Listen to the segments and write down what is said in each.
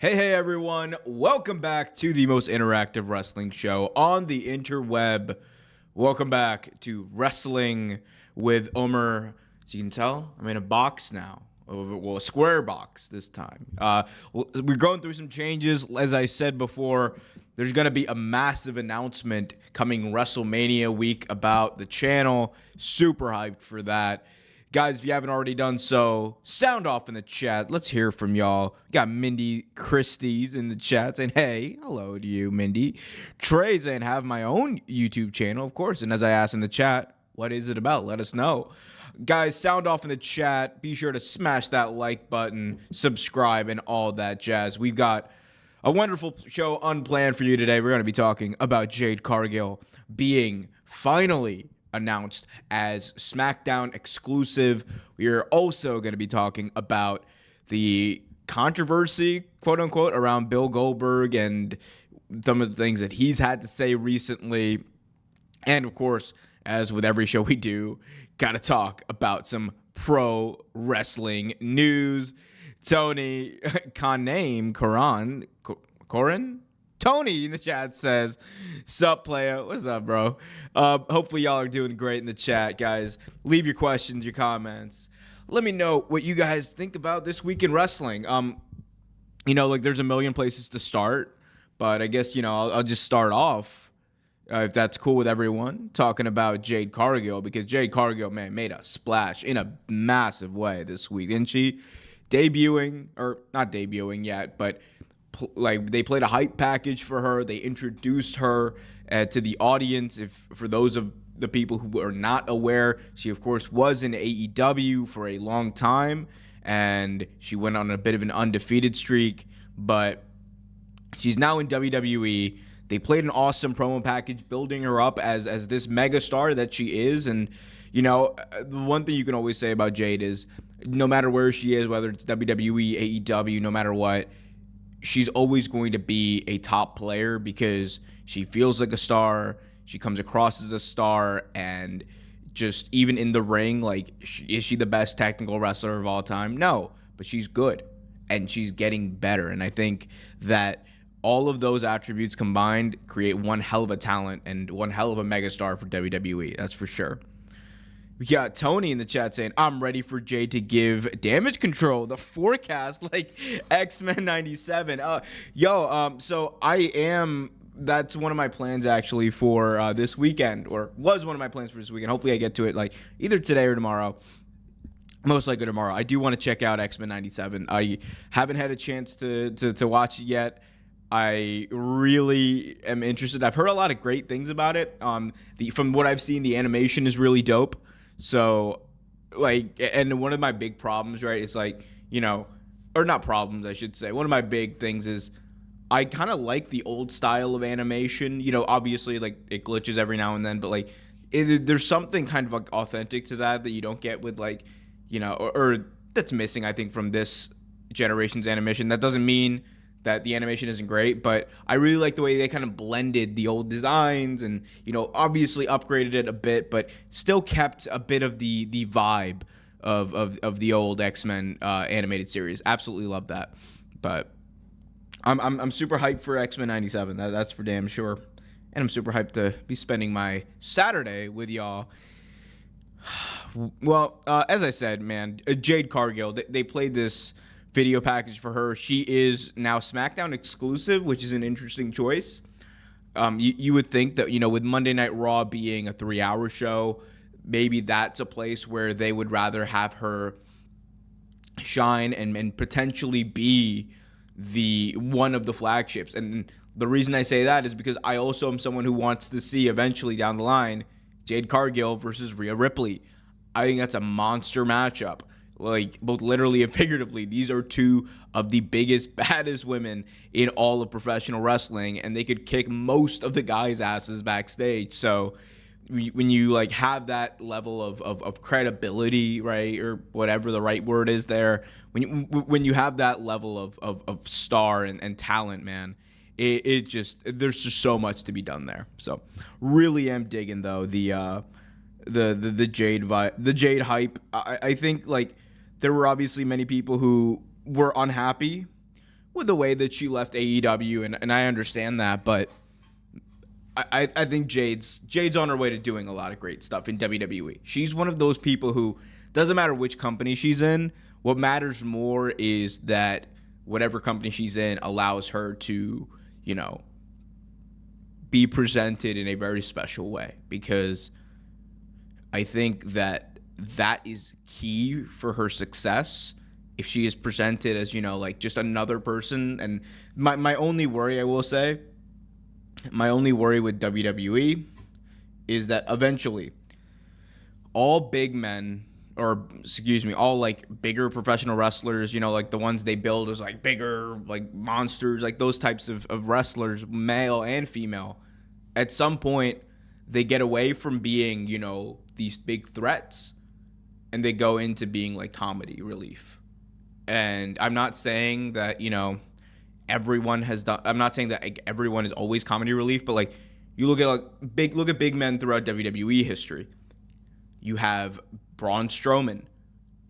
Hey everyone, welcome back to the most interactive wrestling show on the interweb. Welcome back to Wrestling with Omer. As you can tell, I'm in a box now. Well, a square box this time. We're going through some changes. As I said before, there's going to be a massive announcement coming WrestleMania week about the channel. Super hyped for that. Guys, if you haven't already done so, sound off in the chat. Let's hear from y'all. We got Mindy Christie's in the chat saying, hey, hello to you, Mindy. Trey saying, have my own YouTube channel, of course. And as I asked in the chat, what is it about? Let us know. Guys, sound off in the chat. Be sure to smash that like button, subscribe, and all that jazz. We've got a wonderful show unplanned for you today. We're going to be talking about Jade Cargill being finally announced as SmackDown exclusive. We are also going to be talking about the controversy, quote unquote, around Bill Goldberg and some of the things that he's had to say recently. And of course, as with every show we do, got to talk about some pro wrestling news. Tony Corin? Tony in the chat says, sup, playa? What's up, bro? Hopefully y'all are doing great in the chat, guys. Leave your questions, your comments. Let me know what you guys think about this week in wrestling. There's a million places to start, but I guess, I'll just start off, if that's cool with everyone, talking about Jade Cargill, because Jade Cargill, man, made a splash in a massive way this week, didn't she? Debuting, or not debuting yet, but they played a hype package for her. They introduced her to the audience. For those of the people who are not aware, she of course was in AEW for a long time, and she went on a bit of an undefeated streak, but she's now in WWE. They played an awesome promo package building her up as this mega star that she is. And the one thing you can always say about Jade is no matter where she is, whether it's WWE, AEW, no matter what, she's always going to be a top player because she feels like a star. She comes across as a star, and just even in the ring, is she the best technical wrestler of all time? No, but she's good, and she's getting better. And I think that all of those attributes combined create one hell of a talent and one hell of a megastar for WWE. That's for sure. We got Tony in the chat saying, I'm ready for Jay to give Damage Control the forecast like X-Men 97. So that's one of my plans actually for this weekend, or was one of my plans for this weekend. Hopefully I get to it either today or tomorrow. Most likely tomorrow. I do want to check out X-Men 97. I haven't had a chance to watch it yet. I really am interested. I've heard a lot of great things about it. From what I've seen, the animation is really dope. So, and one of my big problems, right, is or not problems, I should say. One of my big things is I kind of like the old style of animation. Obviously, it glitches every now and then, but there's something kind of authentic to that you don't get with or that's missing, I think, from this generation's animation. That doesn't mean that the animation isn't great, but I really like the way they kind of blended the old designs and, obviously upgraded it a bit, but still kept a bit of the vibe of the old X-Men animated series. Absolutely love that. But I'm super hyped for X-Men 97. That's for damn sure. And I'm super hyped to be spending my Saturday with y'all. Well, as I said, man, Jade Cargill, they played this video package for her. She is now SmackDown exclusive, which is an interesting choice. You would think that, with Monday Night Raw being a 3-hour show, maybe that's a place where they would rather have her shine and potentially be the one of the flagships. And the reason I say that is because I also am someone who wants to see eventually down the line Jade Cargill versus Rhea Ripley. I think that's a monster matchup. Both literally and figuratively, these are two of the biggest, baddest women in all of professional wrestling, and they could kick most of the guys' asses backstage. So when you have that level of credibility, right, or whatever the right word is there, when you have that level of star and talent, man, it just, there's just so much to be done there. So really am digging though the Jade vibe, the Jade hype. I think there were obviously many people who were unhappy with the way that she left AEW, and I understand that, but I think Jade's on her way to doing a lot of great stuff in WWE. She's one of those people who doesn't matter which company she's in. What matters more is that whatever company she's in allows her to, be presented in a very special way, because I think that is key for her success. If she is presented as, like just another person. And my only worry, I will say, my only worry with WWE is that eventually all big men, or excuse me, all like bigger professional wrestlers, like the ones they build as like bigger, like monsters, like those types of wrestlers, male and female, at some point they get away from being, these big threats, and they go into being like comedy relief. And I'm not saying that, everyone has done. I'm not saying that like, everyone is always comedy relief, but like you look at big men throughout WWE history. You have Braun Strowman.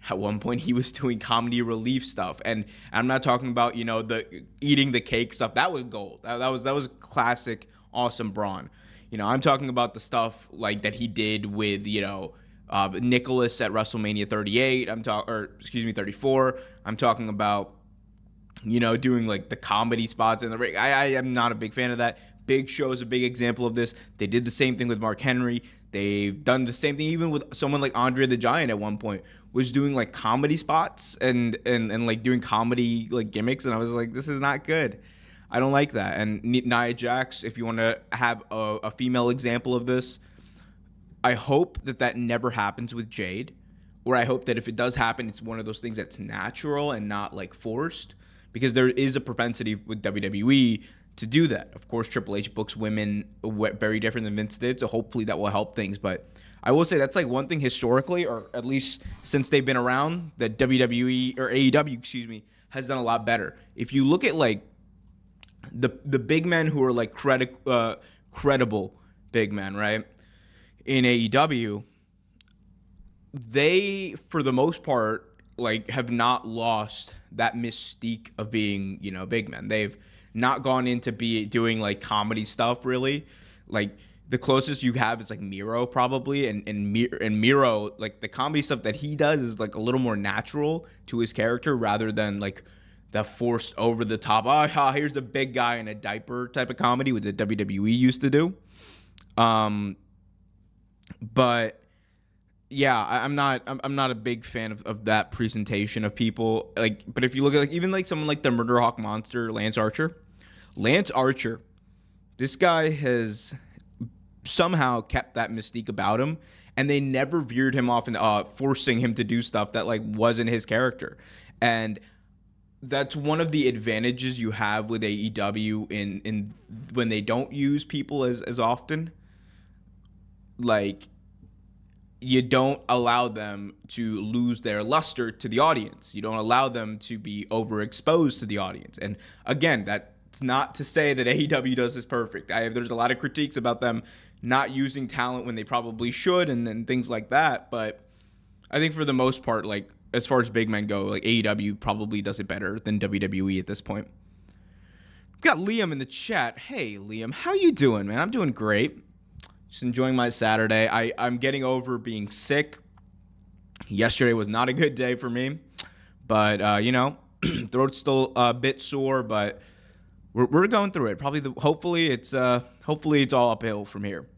At one point, he was doing comedy relief stuff, and I'm not talking about the eating the cake stuff. That was gold. That was classic, awesome Braun. I'm talking about the stuff like that he did with Nicholas at WrestleMania 38. 34. I'm talking about doing like the comedy spots in the ring. I am not a big fan of that. Big Show is a big example of this. They did the same thing with Mark Henry. They've done the same thing even with someone like Andre the Giant at one point, was doing like comedy spots and like doing comedy like gimmicks. And I was like, this is not good. I don't like that. And Nia Jax, if you want to have a female example of this, I hope that never happens with Jade, or I hope that if it does happen, it's one of those things that's natural and not like forced. Because there is a propensity with WWE to do that. Of course, Triple H books women very different than Vince did, so hopefully that will help things. But I will say that's like one thing historically, or at least since they've been around, that WWE or AEW, has done a lot better. If you look at like the big men who are like credible big men, right, in AEW, they for the most part like have not lost that mystique of being, big men. They've not gone into doing like comedy stuff really. Like the closest you have is like Miro probably, and Miro, like the comedy stuff that he does is like a little more natural to his character rather than like the forced over the top, here's a big guy in a diaper type of comedy with the WWE used to do. But yeah, I'm not a big fan of that presentation of people. Like, but if you look at like even like someone like the Murder Hawk Monster, Lance Archer, this guy has somehow kept that mystique about him, and they never veered him off and forcing him to do stuff that like wasn't his character. And that's one of the advantages you have with AEW in when they don't use people as often. Like, you don't allow them to lose their luster to the audience. You don't allow them to be overexposed to the audience. And again, that's not to say that AEW does this perfect. There's a lot of critiques about them not using talent when they probably should and things like that. But I think for the most part, like as far as big men go, like AEW probably does it better than WWE at this point. We've got Liam in the chat. Hey, Liam, how you doing, man? I'm doing great. Just enjoying my Saturday. I'm getting over being sick. Yesterday was not a good day for me, but throat's still a bit sore, but we're going through it. Hopefully it's all uphill from here.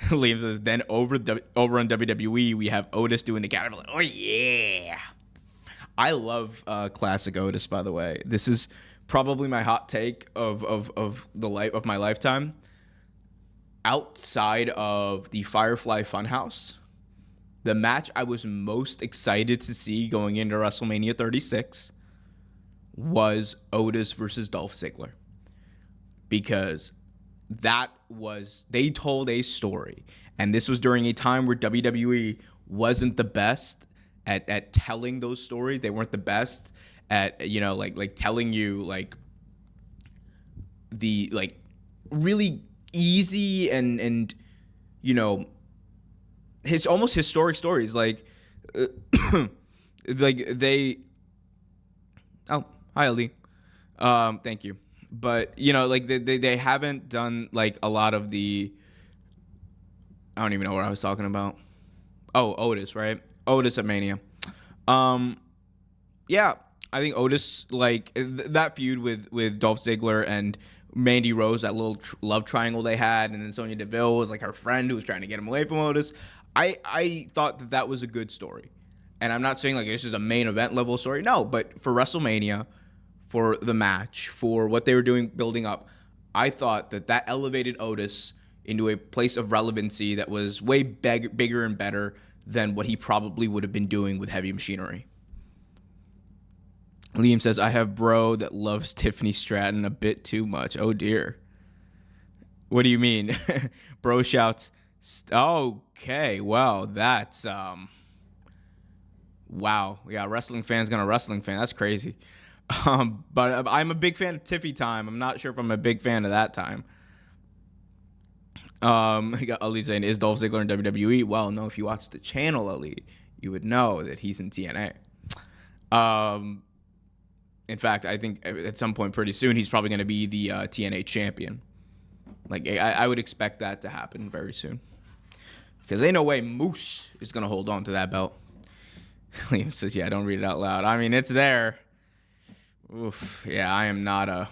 Liam says, then over on WWE we have Otis doing the count. Like, oh yeah, I love classic Otis. By the way, this is probably my hot take of my lifetime. Outside of the Firefly Funhouse, the match I was most excited to see going into WrestleMania 36 was Otis versus Dolph Ziggler. Because they told a story. And this was during a time where WWE wasn't the best at telling those stories. They weren't the best at, like telling you like the like really easy and his almost historic stories, like like they hi Ali, Thank you. But, you know, like they haven't done like a lot of the, I don't even know what I was talking about. Oh, Otis, right? Otis at Mania. Yeah, I think Otis, like that feud with Dolph Ziggler and Mandy Rose, that little love triangle they had, and then Sonya Deville was like her friend who was trying to get him away from Otis. I thought that was a good story. And I'm not saying like this is a main event level story. No, but for WrestleMania, for the match, for what they were doing building up, I thought that elevated Otis into a place of relevancy that was way bigger and better than what he probably would have been doing with Heavy Machinery. Liam says, I have bro that loves Tiffany Stratton a bit too much. Oh, dear. What do you mean? Bro shouts, okay, well, that's, wow. Yeah, wrestling fan's gonna wrestling fan. That's crazy. But I'm a big fan of Tiffy time. I'm not sure if I'm a big fan of that time. Ali saying, is Dolph Ziggler in WWE? Well, no, if you watch the channel, Ali, you would know that he's in TNA. In fact, I think at some point pretty soon, he's probably going to be the TNA champion. Like, I would expect that to happen very soon. Because ain't no way Moose is going to hold on to that belt. Liam says, yeah, don't read it out loud. I mean, it's there. Oof. Yeah, I am not a...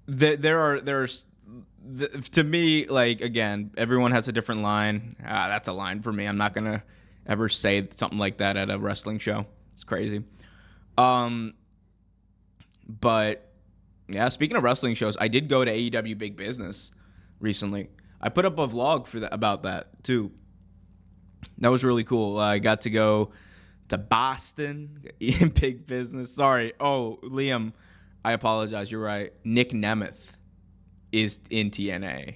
There's to me, like, again, everyone has a different line. That's a line for me. I'm not going to ever say something like that at a wrestling show. It's crazy. But yeah, speaking of wrestling shows, I did go to AEW Big Business recently. I put up a vlog for that about that too. That was really cool. I got to go to Boston in Big Business. Sorry. Oh, Liam, I apologize. You're right. Nick Nemeth is in TNA.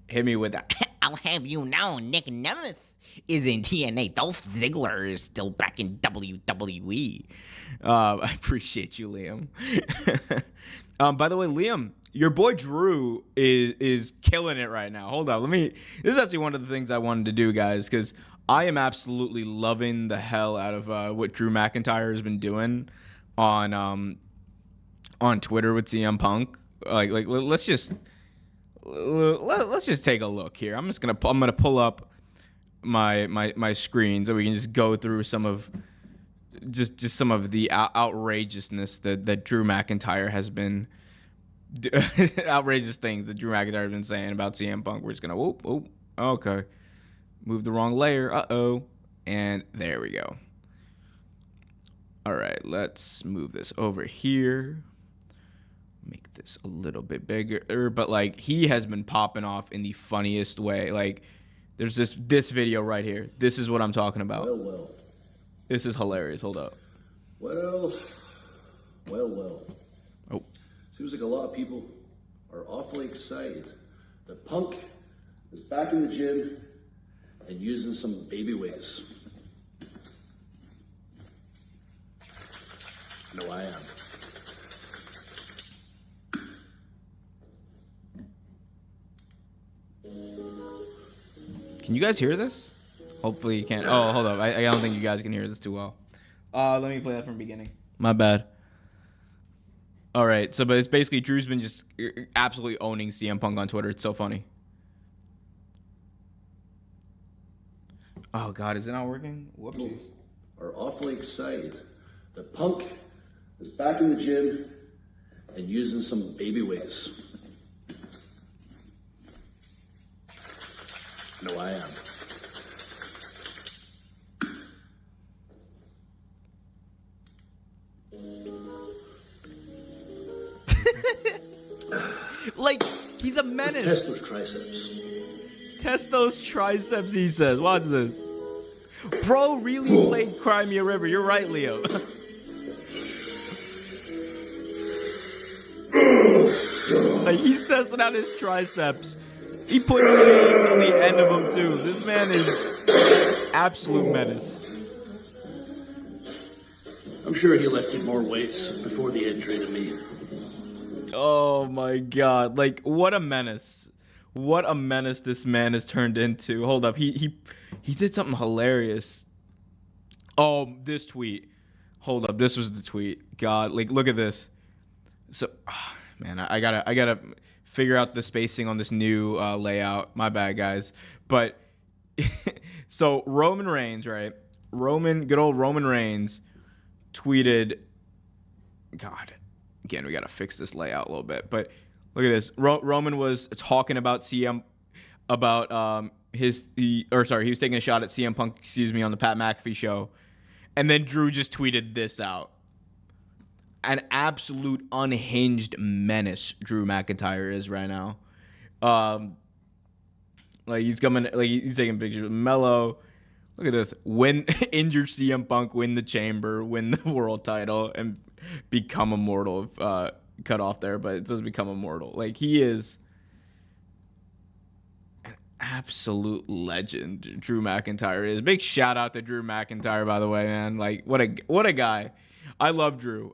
Hit me with that. I'll have you know, Nick Nemeth is in TNA. Dolph Ziggler is still back in WWE. I appreciate you, Liam. By the way, Liam, your boy Drew is killing it right now. Hold on, this is actually one of the things I wanted to do, guys, because I am absolutely loving the hell out of what Drew McIntyre has been doing on Twitter with CM Punk. Like let's just take a look here. I'm gonna pull up my screen so we can just go through some of some of the outrageousness that Drew McIntyre has been outrageous things that Drew McIntyre has been saying about CM Punk. We're just gonna okay, move the wrong layer, and there we go. All right, let's move this over here. Make this a little bit bigger, but like he has been popping off in the funniest way. Like there's this video right here. This is what I'm talking about. Well. This is hilarious. Hold up. Well. Oh. Seems like a lot of people are awfully excited that Punk is back in the gym and using some baby wigs. No, I am. Can you guys hear this? Hopefully you can. Oh, hold up. I don't think you guys can hear this too well. Let me play that from the beginning. My bad. All right. So, but it's basically Drew's been just absolutely owning CM Punk on Twitter. It's so funny. Oh, God. Is it not working? Whoopsies. Are awfully excited that Punk is back in the gym and using some baby wigs. No, I am. Like, he's a menace. Test those triceps. Test those triceps, he says. Watch this. Bro really played Cry Me a River. You're right, Leo. Like, he's testing out his triceps. He put shades on the end of them, too. This man is absolute menace. I'm sure he lifted more weights before the injury than me. Oh, my God. Like, what a menace. What a menace this man has turned into. Hold up. He did something hilarious. Oh, this tweet. hold up. This was the tweet. God, like, look at this. So, man, I gotta figure out the spacing on this new layout. My bad, guys. But so Roman Reigns, right? Good old Roman Reigns tweeted. God, again, we gotta fix this layout a little bit. But look at this. Roman was talking about CM, about he was taking a shot at CM Punk, on the Pat McAfee show, and then Drew just tweeted this out. An absolute unhinged menace Drew McIntyre is right now. Like he's taking pictures of Mello. Look at this. Win injured CM Punk, win the chamber, win the world title, and become immortal. Cut off there, but it says become immortal. Like, he is an absolute legend. Drew McIntyre is. Big shout out to Drew McIntyre, by the way, man. Like, what a guy. I love Drew.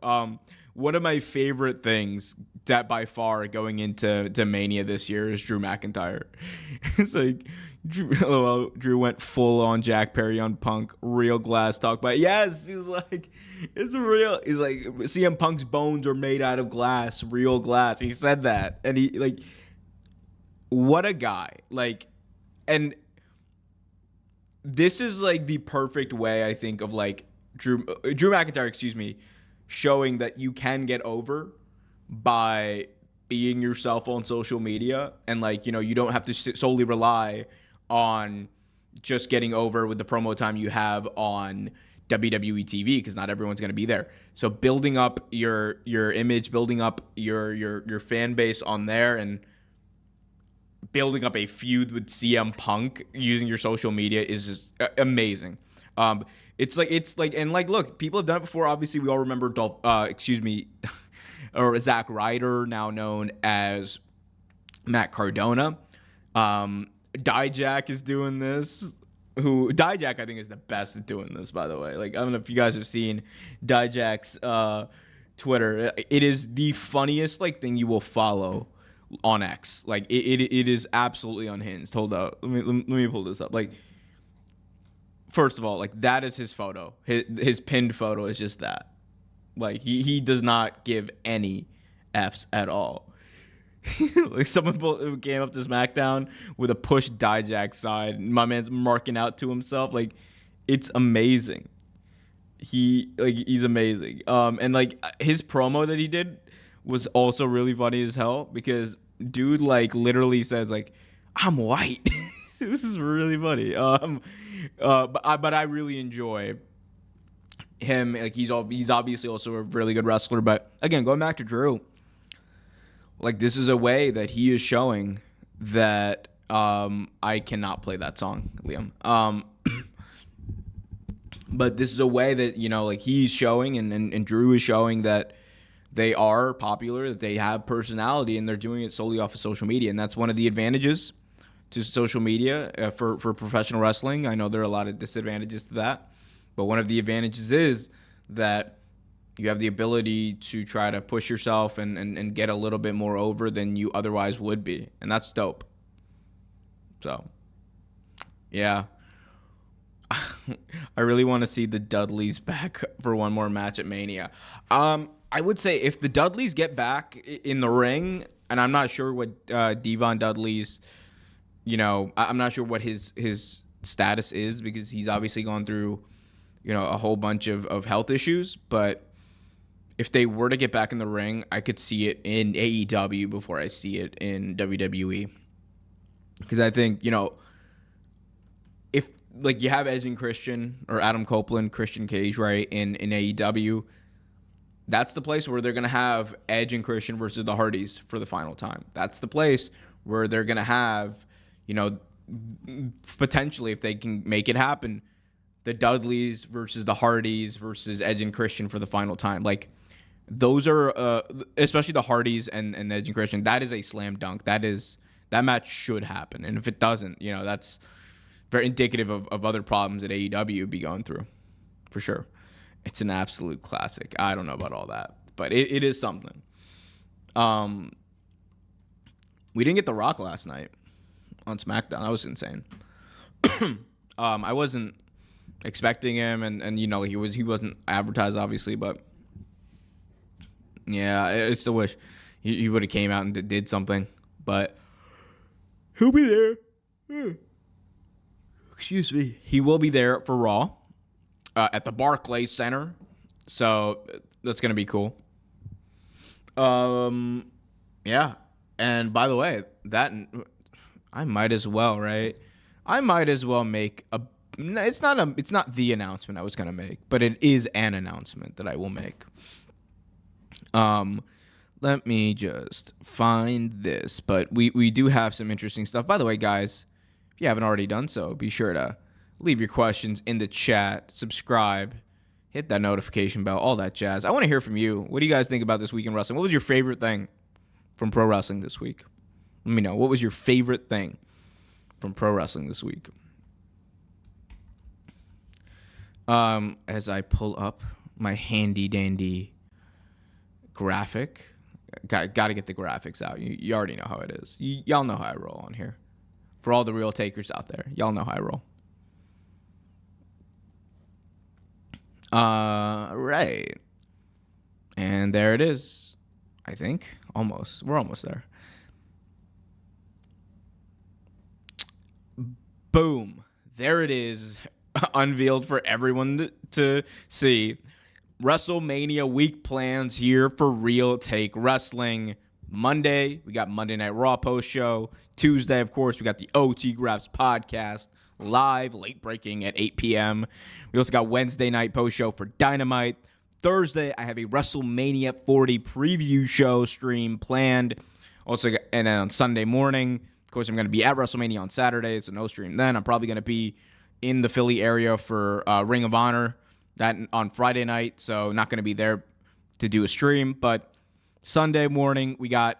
One of my favorite things that by far going into Mania this year is Drew McIntyre. It's like Drew went full on Jack Perry on Punk, real glass talk. But yes, he was like, it's real. He's like, CM Punk's bones are made out of glass, real glass. He said that, and he like, what a guy. Like, and this is like the perfect way, I think, of like Drew McIntyre, showing that you can get over by being yourself on social media, and like, you don't have to solely rely on just getting over with the promo time you have on WWE TV, because not everyone's going to be there. So building up your image, building up your fan base on there, and building up a feud with CM Punk using your social media is just amazing. It's like, and like, look, people have done it before. Obviously, we all remember or Zack Ryder, now known as Matt Cardona. Dijak is doing this. Dijak, I think, is the best at doing this, by the way. Like, I don't know if you guys have seen Dijak's Twitter. It is the funniest thing you will follow on X. Like, it is absolutely unhinged. Hold up. Let me pull this up. Like, first of all, like, that is his photo. His pinned photo is just that. Like, he does not give any Fs at all. Like, someone came up to SmackDown with a push Dijak side. My man's marking out to himself. Like, it's amazing. He's amazing. And like, his promo that he did was also really funny as hell, because dude like literally says like, I'm white. This is really funny. But I really enjoy him. Like, he's obviously also a really good wrestler. But again, going back to Drew, like, this is a way that he is showing that I cannot play that song, Liam. But this is a way that, like, he's showing and Drew is showing that they are popular, that they have personality, and they're doing it solely off of social media. And that's one of the advantages to social media for professional wrestling. I know there are a lot of disadvantages to that, but one of the advantages is that you have the ability to try to push yourself and get a little bit more over than you otherwise would be. And that's dope. So, yeah. I really want to see the Dudleys back for one more match at Mania. I would say if the Dudleys get back in the ring, and I'm not sure what Devon Dudley's, I'm not sure what his status is, because he's obviously gone through, a whole bunch of health issues. But if they were to get back in the ring, I could see it in AEW before I see it in WWE. Because I think, if like you have Edge and Christian, or Adam Copeland, Christian Cage, right, in AEW, that's the place where they're going to have Edge and Christian versus the Hardys for the final time. That's the place where they're going to have, potentially, if they can make it happen, the Dudleys versus the Hardys versus Edge and Christian for the final time. Like, those are, especially the Hardys and Edge and Christian, that is a slam dunk. That match should happen. And if it doesn't, that's very indicative of other problems that AEW be going through, for sure. It's an absolute classic. I don't know about all that, but it is something. We didn't get The Rock last night on SmackDown. That was insane. I wasn't expecting him, and you know, he wasn't advertised obviously, but yeah, I still wish he would have came out and did something, but he'll be there. Excuse me. He will be there for Raw at the Barclays Center, so that's gonna be cool. Yeah, and by the way, that I might as well, right? I might as well make a. It's not the announcement I was gonna make, but it is an announcement that I will make. Let me just find this, but we do have some interesting stuff. By the way, guys, if you haven't already done so, be sure to leave your questions in the chat, subscribe, hit that notification bell, all that jazz. I want to hear from you. What do you guys think about this week in wrestling? What was your favorite thing from pro wrestling this week? Let me know. What was your favorite thing from pro wrestling this week? As I pull up my handy dandy graphic, got to get the graphics out. You already know how it is. Y'all know how I roll on here. For all the real takers out there, y'all know how I roll. Right. And there it is. I think almost. We're almost there. Boom. There it is. Unveiled for everyone to see. WrestleMania week plans here for Real Take Wrestling. Monday, we got Monday Night Raw post show. Tuesday, of course, we got the OT Graphs podcast live, late breaking at 8 p.m. We also got Wednesday night post show for Dynamite. Thursday, I have a WrestleMania 40 preview show stream planned. Also, and then on Sunday morning, of course, I'm going to be at WrestleMania on Saturday, so no stream then. I'm probably going to be in the Philly area for Ring of Honor that on Friday night, so not going to be there to do a stream. But Sunday morning, we have,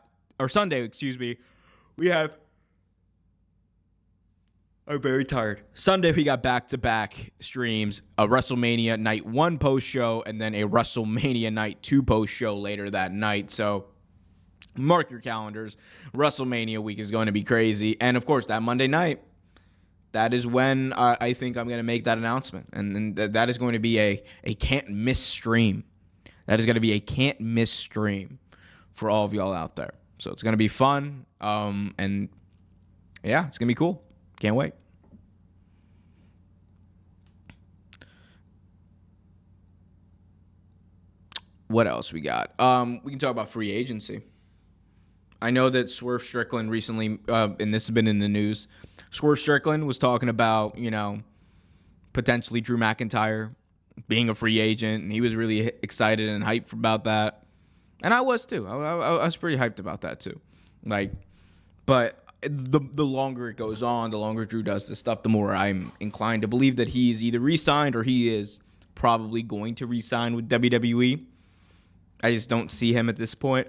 I'm very tired. Sunday, we got back-to-back streams, a WrestleMania Night 1 post-show, and then a WrestleMania Night 2 post-show later that night. So mark your calendars. WrestleMania week is going to be crazy. And, of course, that Monday night, that is when I think I'm going to make that announcement. And that is going to be a can't-miss stream. That is going to be a can't-miss stream for all of y'all out there. So it's going to be fun. And, yeah, it's going to be cool. Can't wait. What else we got? We can talk about free agency. I know that Swerve Strickland recently, and this has been in the news, Swerve Strickland was talking about, potentially Drew McIntyre being a free agent, and he was really excited and hyped about that. And I was too. I was pretty hyped about that too. But the longer it goes on, the longer Drew does this stuff, the more I'm inclined to believe that he is either re-signed or he is probably going to re-sign with WWE. I just don't see him at this point.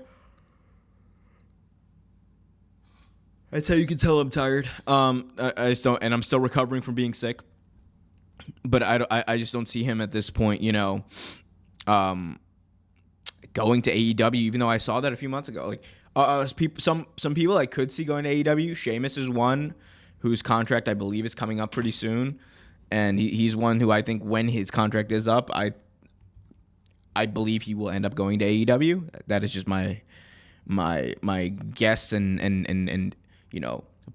That's how you can tell I'm tired. I just don't, and I'm still recovering from being sick. But I just don't see him at this point, going to AEW. Even though I saw that a few months ago, some people I could see going to AEW. Sheamus is one whose contract I believe is coming up pretty soon, and he's one who I think when his contract is up, I believe he will end up going to AEW. That is just my guess and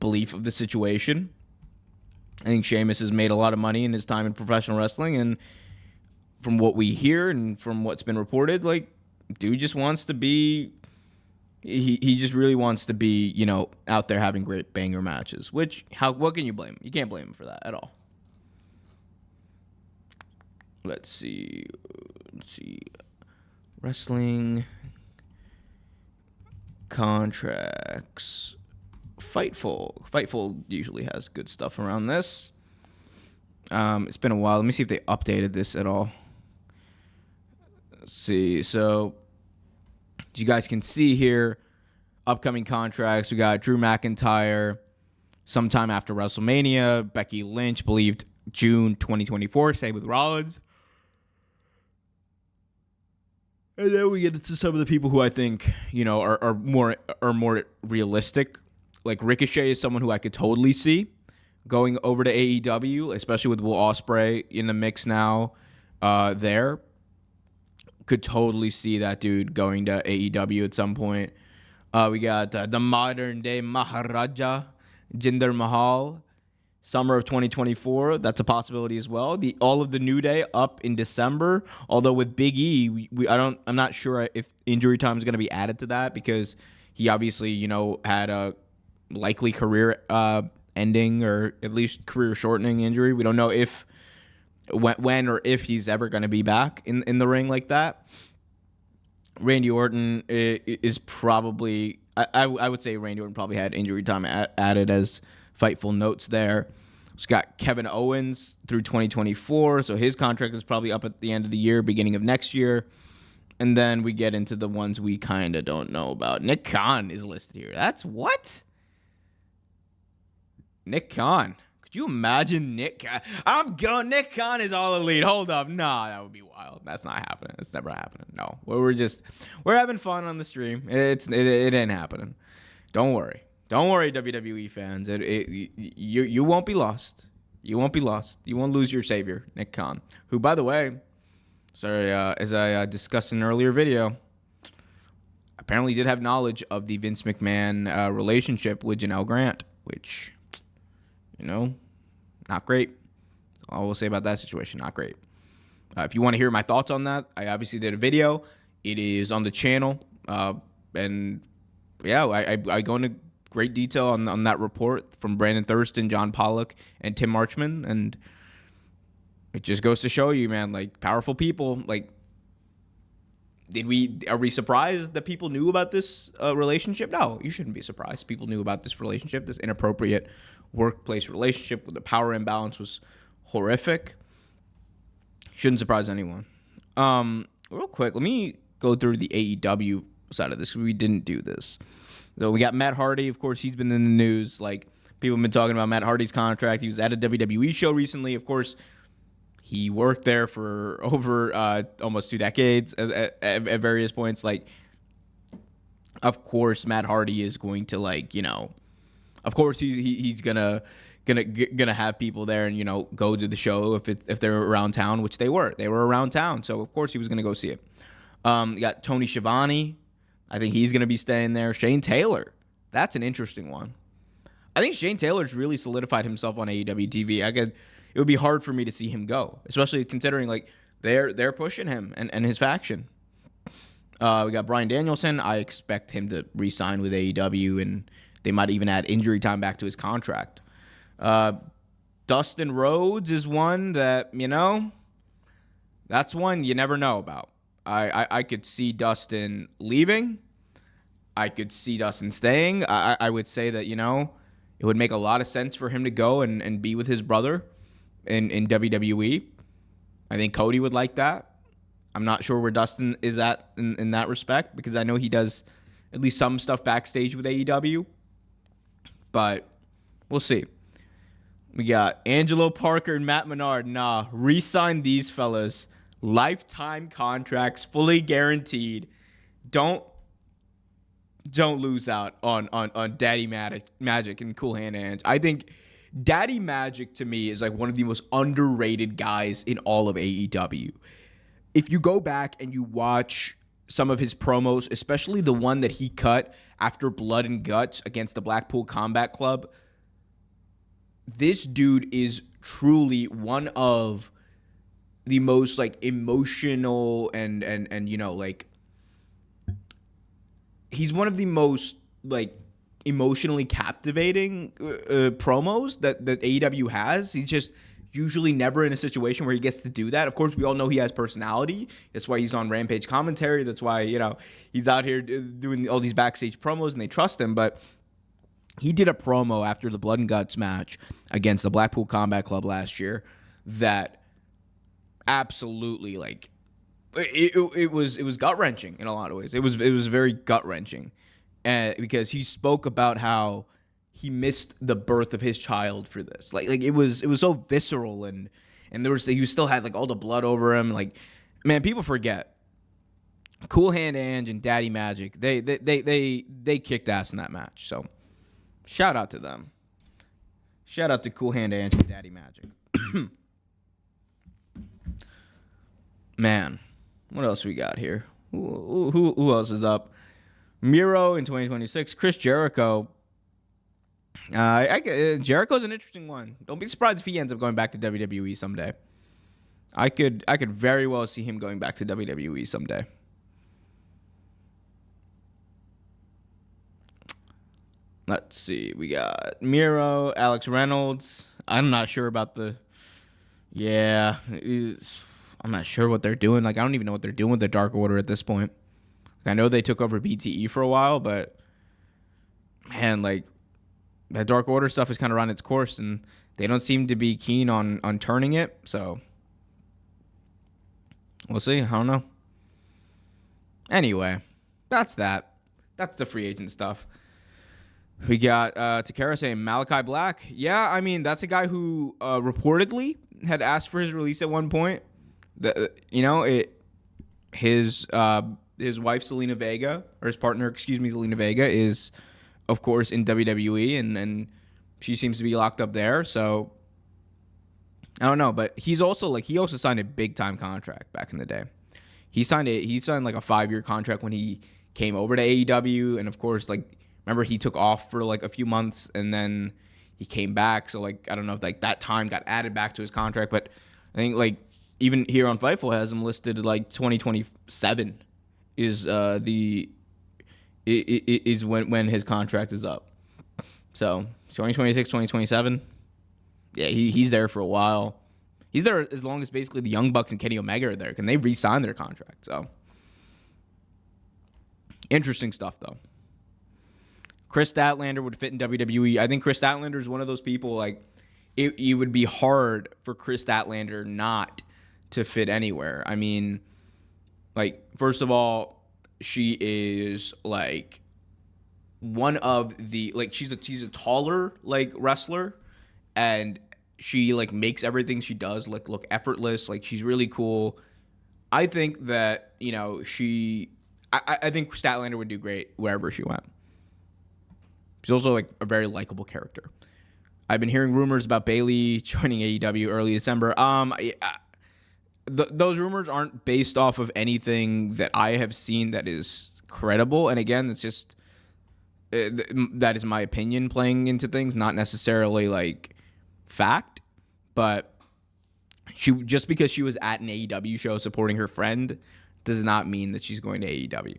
belief of the situation. I think Sheamus has made a lot of money in his time in professional wrestling, and from what we hear and from what's been reported, dude just wants to be. He just really wants to be, out there having great banger matches. What can you blame him? You can't blame him for that at all. Let's see. Wrestling contracts. Fightful usually has good stuff around this. It's been a while. Let me see if they updated this at all. Let's see. So, as you guys can see here, upcoming contracts. We got Drew McIntyre sometime after WrestleMania. Becky Lynch believed June 2024. Same with Rollins. And then we get into some of the people who I think, are more realistic. Like Ricochet is someone who I could totally see going over to AEW, especially with Will Ospreay in the mix now. There could totally see that dude going to AEW at some point. We got the modern day Maharaja Jinder Mahal, summer of 2024. That's a possibility as well. All of the New Day up in December. Although with Big E, I'm not sure if injury time is going to be added to that, because he obviously, had a likely career ending, or at least career shortening injury. We don't know when or if he's ever going to be back in the ring like that. Randy Orton is probably, I would say Randy Orton probably had injury time added as Fightful notes there. We've got Kevin Owens through 2024, so his contract is probably up at the end of the year, beginning of next year. And then we get into the ones we kind of don't know about. Nick Khan is listed here. That's what? Nick Khan. Could you imagine Nick Khan? Nick Khan is All Elite. Hold up. Nah, that would be wild. That's not happening. It's never happening. No. We're having fun on the stream. It ain't happening. Don't worry. Don't worry, WWE fans. You won't be lost. You won't be lost. You won't lose your savior, Nick Khan, who, by the way, as I discussed in an earlier video, apparently did have knowledge of the Vince McMahon relationship with Janelle Grant, which, not great. That's all I will say about that situation. Not great. If you want to hear my thoughts on that, I obviously did a video. It is on the channel. And yeah, I go into great detail on that report from Brandon Thurston, John Pollock, and Tim Marchman. And it just goes to show you, man, like, powerful people. Like, are we surprised that people knew about this relationship? No, you shouldn't be surprised. People knew about this relationship, this inappropriate workplace relationship where the power imbalance was horrific. Shouldn't surprise anyone. Real quick, let me go through the AEW side of this. We didn't do this. So we got Matt Hardy. Of course, he's been in the news. Like, people have been talking about Matt Hardy's contract. He was at a WWE show recently. Of course, he worked there for over almost 2 decades at various points. Like, of course, Matt Hardy is going to, like, of course he's gonna have people there and go to the show if they're around town, which they were around town. So of course he was gonna go see it. You got Tony Schiavone. I think he's gonna be staying there. Shane Taylor, that's an interesting one. I think Shane Taylor's really solidified himself on AEW TV. I guess it would be hard for me to see him go, especially considering like they're pushing him and his faction. We got Bryan Danielson. I expect him to re-sign with AEW, and they might even add injury time back to his contract. Dustin Rhodes is one that, that's one you never know about. I could see Dustin leaving. I could see Dustin staying. I would say that, it would make a lot of sense for him to go and be with his brother in WWE. I think Cody would like that. I'm not sure where Dustin is at in that respect, because I know he does at least some stuff backstage with AEW. But we'll see. We got Angelo Parker and Matt Menard. Nah, re-sign these fellas. Lifetime contracts, fully guaranteed. Don't lose out on Daddy Magic and Cool Hand Ange. I think Daddy Magic, to me, is like one of the most underrated guys in all of AEW. If you go back and you watch some of his promos, especially the one that he cut after Blood and Guts against the Blackpool Combat Club, this dude is truly one of the most like emotional and like, he's one of the most like emotionally captivating promos that AEW has. He's just usually never in a situation where he gets to do that. Of course, we all know he has personality. That's why he's on Rampage commentary. That's why, he's out here doing all these backstage promos and they trust him. But he did a promo after the Blood and Guts match against the Blackpool Combat Club last year that absolutely, like, it was gut-wrenching in a lot of ways. It was very gut-wrenching because he spoke about how he missed the birth of his child for this. Like it was so visceral and he still had like all the blood over him. Like, man, people forget. Cool Hand Ange and Daddy Magic, they kicked ass in that match. So shout out to them. Shout out to Cool Hand Angie, Daddy Magic. Man, what else we got here? Who else is up? Miro in 2026. Chris Jericho. Jericho's an interesting one. Don't be surprised if he ends up going back to WWE someday. I could very well see him going back to WWE someday. Let's see. We got Miro, Alex Reynolds. I'm not sure about the... Yeah. I'm not sure what they're doing. Like, I don't even know what they're doing with the Dark Order at this point. I know they took over BTE for a while, but... Man, like... That Dark Order stuff has kind of run its course, and they don't seem to be keen on turning it, so... We'll see. I don't know. Anyway, that's that. That's the free agent stuff. We got Takara saying Malachi Black. Yeah, I mean, that's a guy who reportedly had asked for his release at one point. His wife, Selena Vega, or his partner, Selena Vega, is, of course, in WWE, and she seems to be locked up there, so... I don't know, but he also signed a big time contract back in the day. He signed like a 5-year contract when he came over to AEW, and of course, like, remember he took off for like a few months and then he came back. So like, I don't know if like that time got added back to his contract, but I think like even here on Fightful has him listed like 2027 is when his contract is up. So 2026, 2027. Yeah, he's there for a while. He's there as long as basically the Young Bucks and Kenny Omega are there. Can they re-sign their contract? So, interesting stuff, though. Chris Statlander would fit in WWE. I think Chris Statlander is one of those people, like, it would be hard for Chris Statlander not to fit anywhere. I mean, like, first of all, she is, like, one of the, like, she's a taller, like, wrestler. And she, like, makes everything she does, like, look effortless. Like, she's really cool. I think that, you know, I think Statlander would do great wherever she went. She's also, like, a very likable character. I've been hearing rumors about Bayley joining AEW early December. Those rumors aren't based off of anything that I have seen that is credible. And, again, it's just... that is my opinion playing into things, not necessarily, like... fact, but just because she was at an AEW show supporting her friend does not mean that she's going to AEW.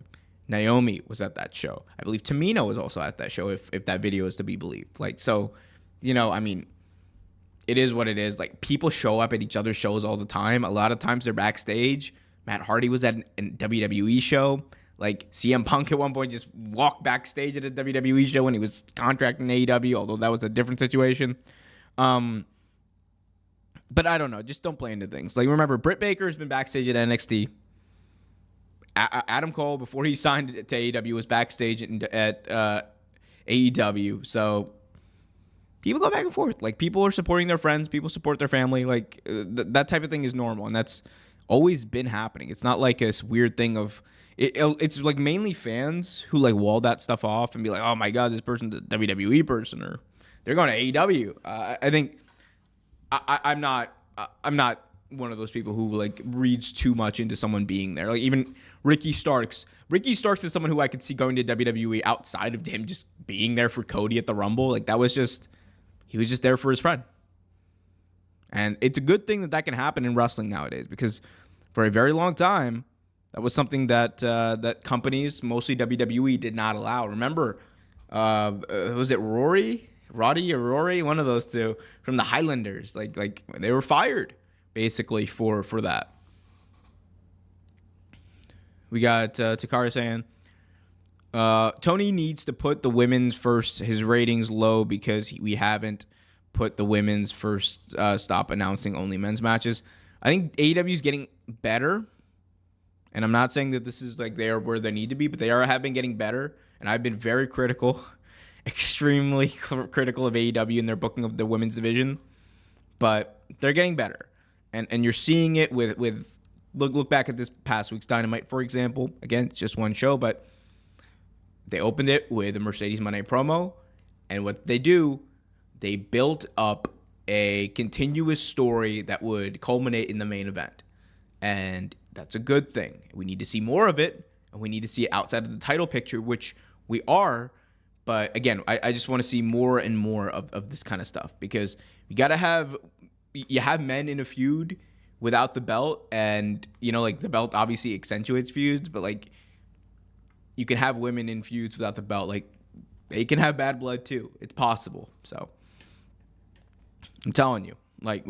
Naomi was at that show. I believe Tamina was also at that show, if that video is to be believed. Like, so, you know, I mean, it is what it is. Like, people show up at each other's shows all the time. A lot of times they're backstage. Matt Hardy was at a WWE show. Like, CM Punk at one point just walked backstage at a WWE show when he was contracting AEW, although that was a different situation. But I don't know. Just don't play into things. Like, remember, Britt Baker has been backstage at NXT. Adam Cole, before he signed to AEW, was backstage at AEW. So people go back and forth. Like, people are supporting their friends. People support their family. Like, that type of thing is normal. And that's always been happening. It's not like this weird thing of... It's like mainly fans who, like, wall that stuff off and be like, oh, my God, this person's a WWE person, or... They're going to AEW. I think I'm not one of those people who like reads too much into someone being there. Like even Ricky Starks. Ricky Starks is someone who I could see going to WWE outside of him just being there for Cody at the Rumble. Like he was just there for his friend. And it's a good thing that can happen in wrestling nowadays, because for a very long time that was something that that companies, mostly WWE, did not allow. Remember, was it Roddy or Rory, one of those two from the Highlanders, like they were fired basically for that. We got Takara saying Tony needs to put the women's first. His ratings low because we haven't put the women's first. Stop announcing only men's matches. I think AEW is getting better, and I'm not saying that this is like they are where they need to be, but have been getting better. And I've been very critical. Extremely critical of AEW and their booking of the women's division, but they're getting better, and you're seeing it with look back at this past week's Dynamite, for example. Again, it's just one show, but they opened it with a Mercedes Moné promo, and what they do, they built up a continuous story that would culminate in the main event. And that's a good thing. We need to see more of it, and we need to see it outside of the title picture, which we are. But again, I just want to see more and more of this kind of stuff, because you have men in a feud without the belt, and like the belt obviously accentuates feuds, but like you can have women in feuds without the belt. Like they can have bad blood too. It's possible. So I'm telling you, like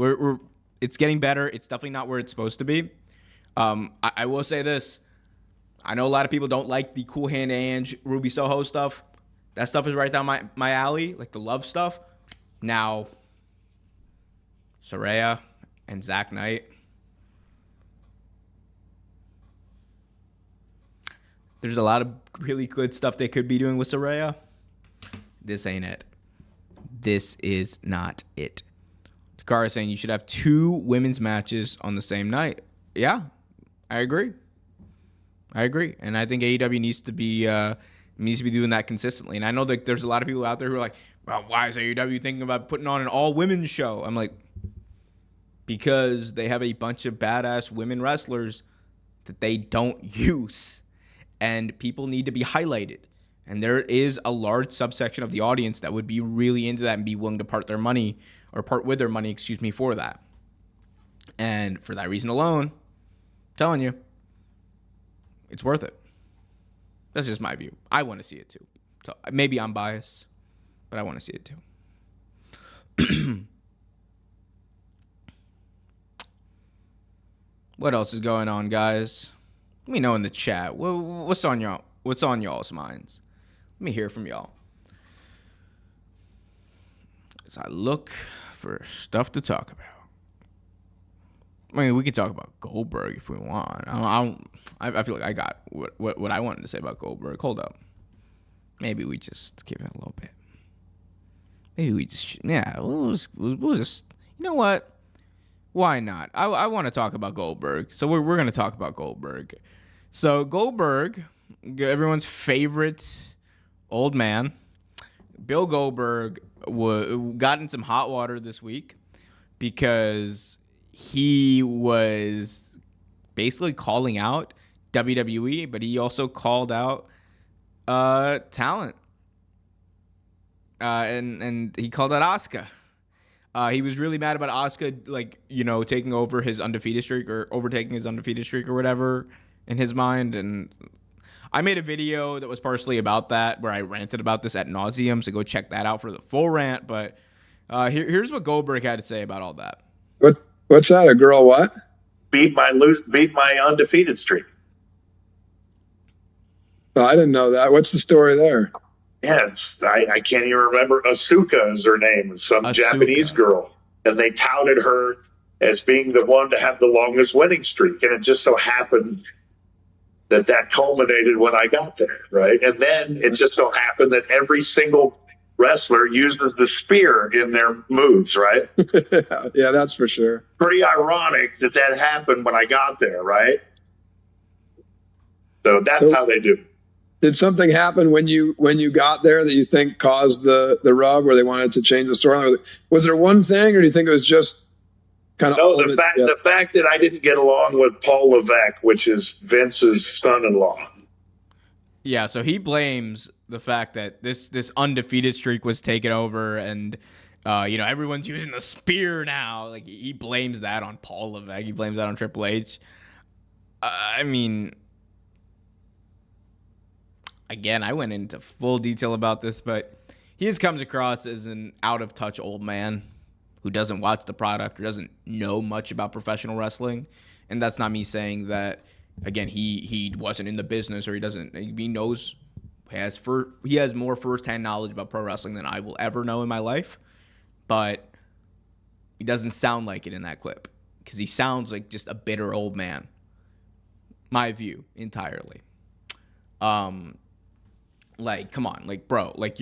it's getting better. It's definitely not where it's supposed to be. I will say this. I know a lot of people don't like the Cool Hand Ange, Ruby Soho stuff. That stuff is right down my alley, like the love stuff. Now, Saraya and Zach Knight. There's a lot of really good stuff they could be doing with Saraya. This ain't it. This is not it. Takara is saying you should have 2 women's matches on the same night. Yeah, I agree. And I think AEW needs to be doing that consistently. And I know that there's a lot of people out there who are like, well, why is AEW thinking about putting on an all-women's show? I'm like, because they have a bunch of badass women wrestlers that they don't use. And people need to be highlighted. And there is a large subsection of the audience that would be really into that and be willing to part with their money, for that. And for that reason alone, I'm telling you, it's worth it. That's just my view. I want to see it too. So maybe I'm biased, but I want to see it too. What else is going on, guys? Let me know in the chat. What's on y'all's minds? Let me hear from y'all. As I look for stuff to talk about. I mean, we could talk about Goldberg if we want. I feel like I got what I wanted to say about Goldberg. Hold up. Maybe we just give it a little bit. Maybe we just, we'll just, you know what? Why not? I want to talk about Goldberg. So we're going to talk about Goldberg. So Goldberg, everyone's favorite old man, Bill Goldberg, got in some hot water this week because he was basically calling out WWE, but he also called out talent. And he called out Asuka. He was really mad about Asuka, taking over his undefeated streak or overtaking his undefeated streak or whatever in his mind. And I made a video that was partially about that where I ranted about this ad nauseum. So go check that out for the full rant. But here's what Goldberg had to say about all that. What's that? A girl what? Beat my undefeated streak. Oh, I didn't know that. What's the story there? Yeah, I can't even remember. Asuka is her name. Some Japanese girl. And they touted her as being the one to have the longest winning streak. And it just so happened that culminated when I got there, right? And then it just so happened that every single wrestler uses the spear in their moves, right? Yeah, that's for sure. Pretty ironic that happened when I got there, right? So that's how they do. Did something happen when you got there that you think caused the rub where they wanted to change the storyline? Was there one thing, or do you think it was just kind of... No, the fact that I didn't get along with Paul Levesque, which is Vince's son-in-law. Yeah, so he blames the fact that this undefeated streak was taken over, and everyone's using the spear now. Like, he blames that on Paul Levesque. He blames that on Triple H. I mean, again, I went into full detail about this, but he just comes across as an out-of-touch old man who doesn't watch the product or doesn't know much about professional wrestling. And that's not me saying that, again, he wasn't in the business or he knows, he has more firsthand knowledge about pro wrestling than I will ever know in my life. But he doesn't sound like it in that clip because he sounds like just a bitter old man. My view entirely. Like, come on, like, bro, like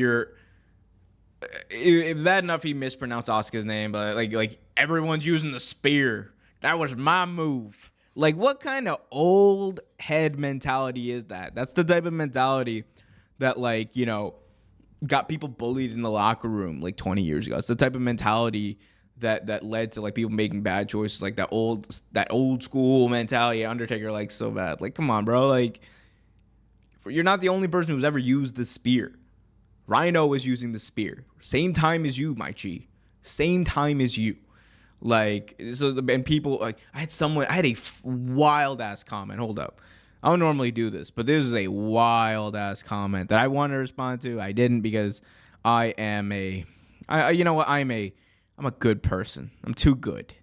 it's bad enough he mispronounced Asuka's name, but like everyone's using the spear. That was my move. Like, what kind of old head mentality is that? That's the type of mentality that, got people bullied in the locker room like 20 years ago. It's the type of mentality that led to like people making bad choices, like that old school mentality Undertaker likes so bad. Like, come on, bro. Like, you're not the only person who's ever used the spear. Rhino was using the spear. Same time as you, my Chi. Same time as you. Like, so, and people, like, I had a wild ass comment. Hold up. I don't normally do this, but this is a wild ass comment that I wanted to respond to. I didn't because you know what? I'm a good person. I'm too good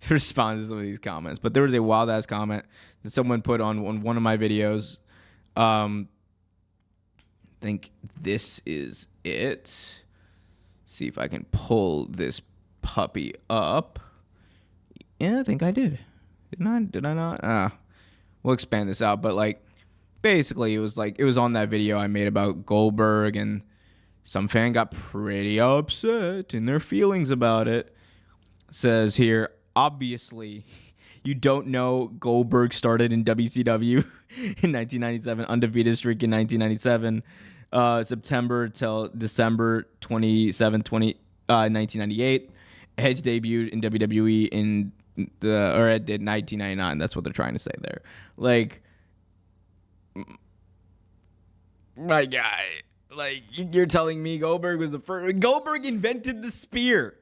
to respond to some of these comments. But there was a wild ass comment that someone put on one of my videos. I think this is it. See if I can pull this puppy up. Yeah, I think I did. Did I not? We'll expand this out, but like basically it was on that video I made about Goldberg, and some fan got pretty upset in their feelings about it. Says here, obviously you don't know Goldberg started in WCW in 1997, undefeated streak in 1997, September till December 27, 1998. Edge debuted in WWE in it did 1999. That's what they're trying to say there. Like, my guy, like, you're telling me Goldberg was the first? Goldberg invented the spear,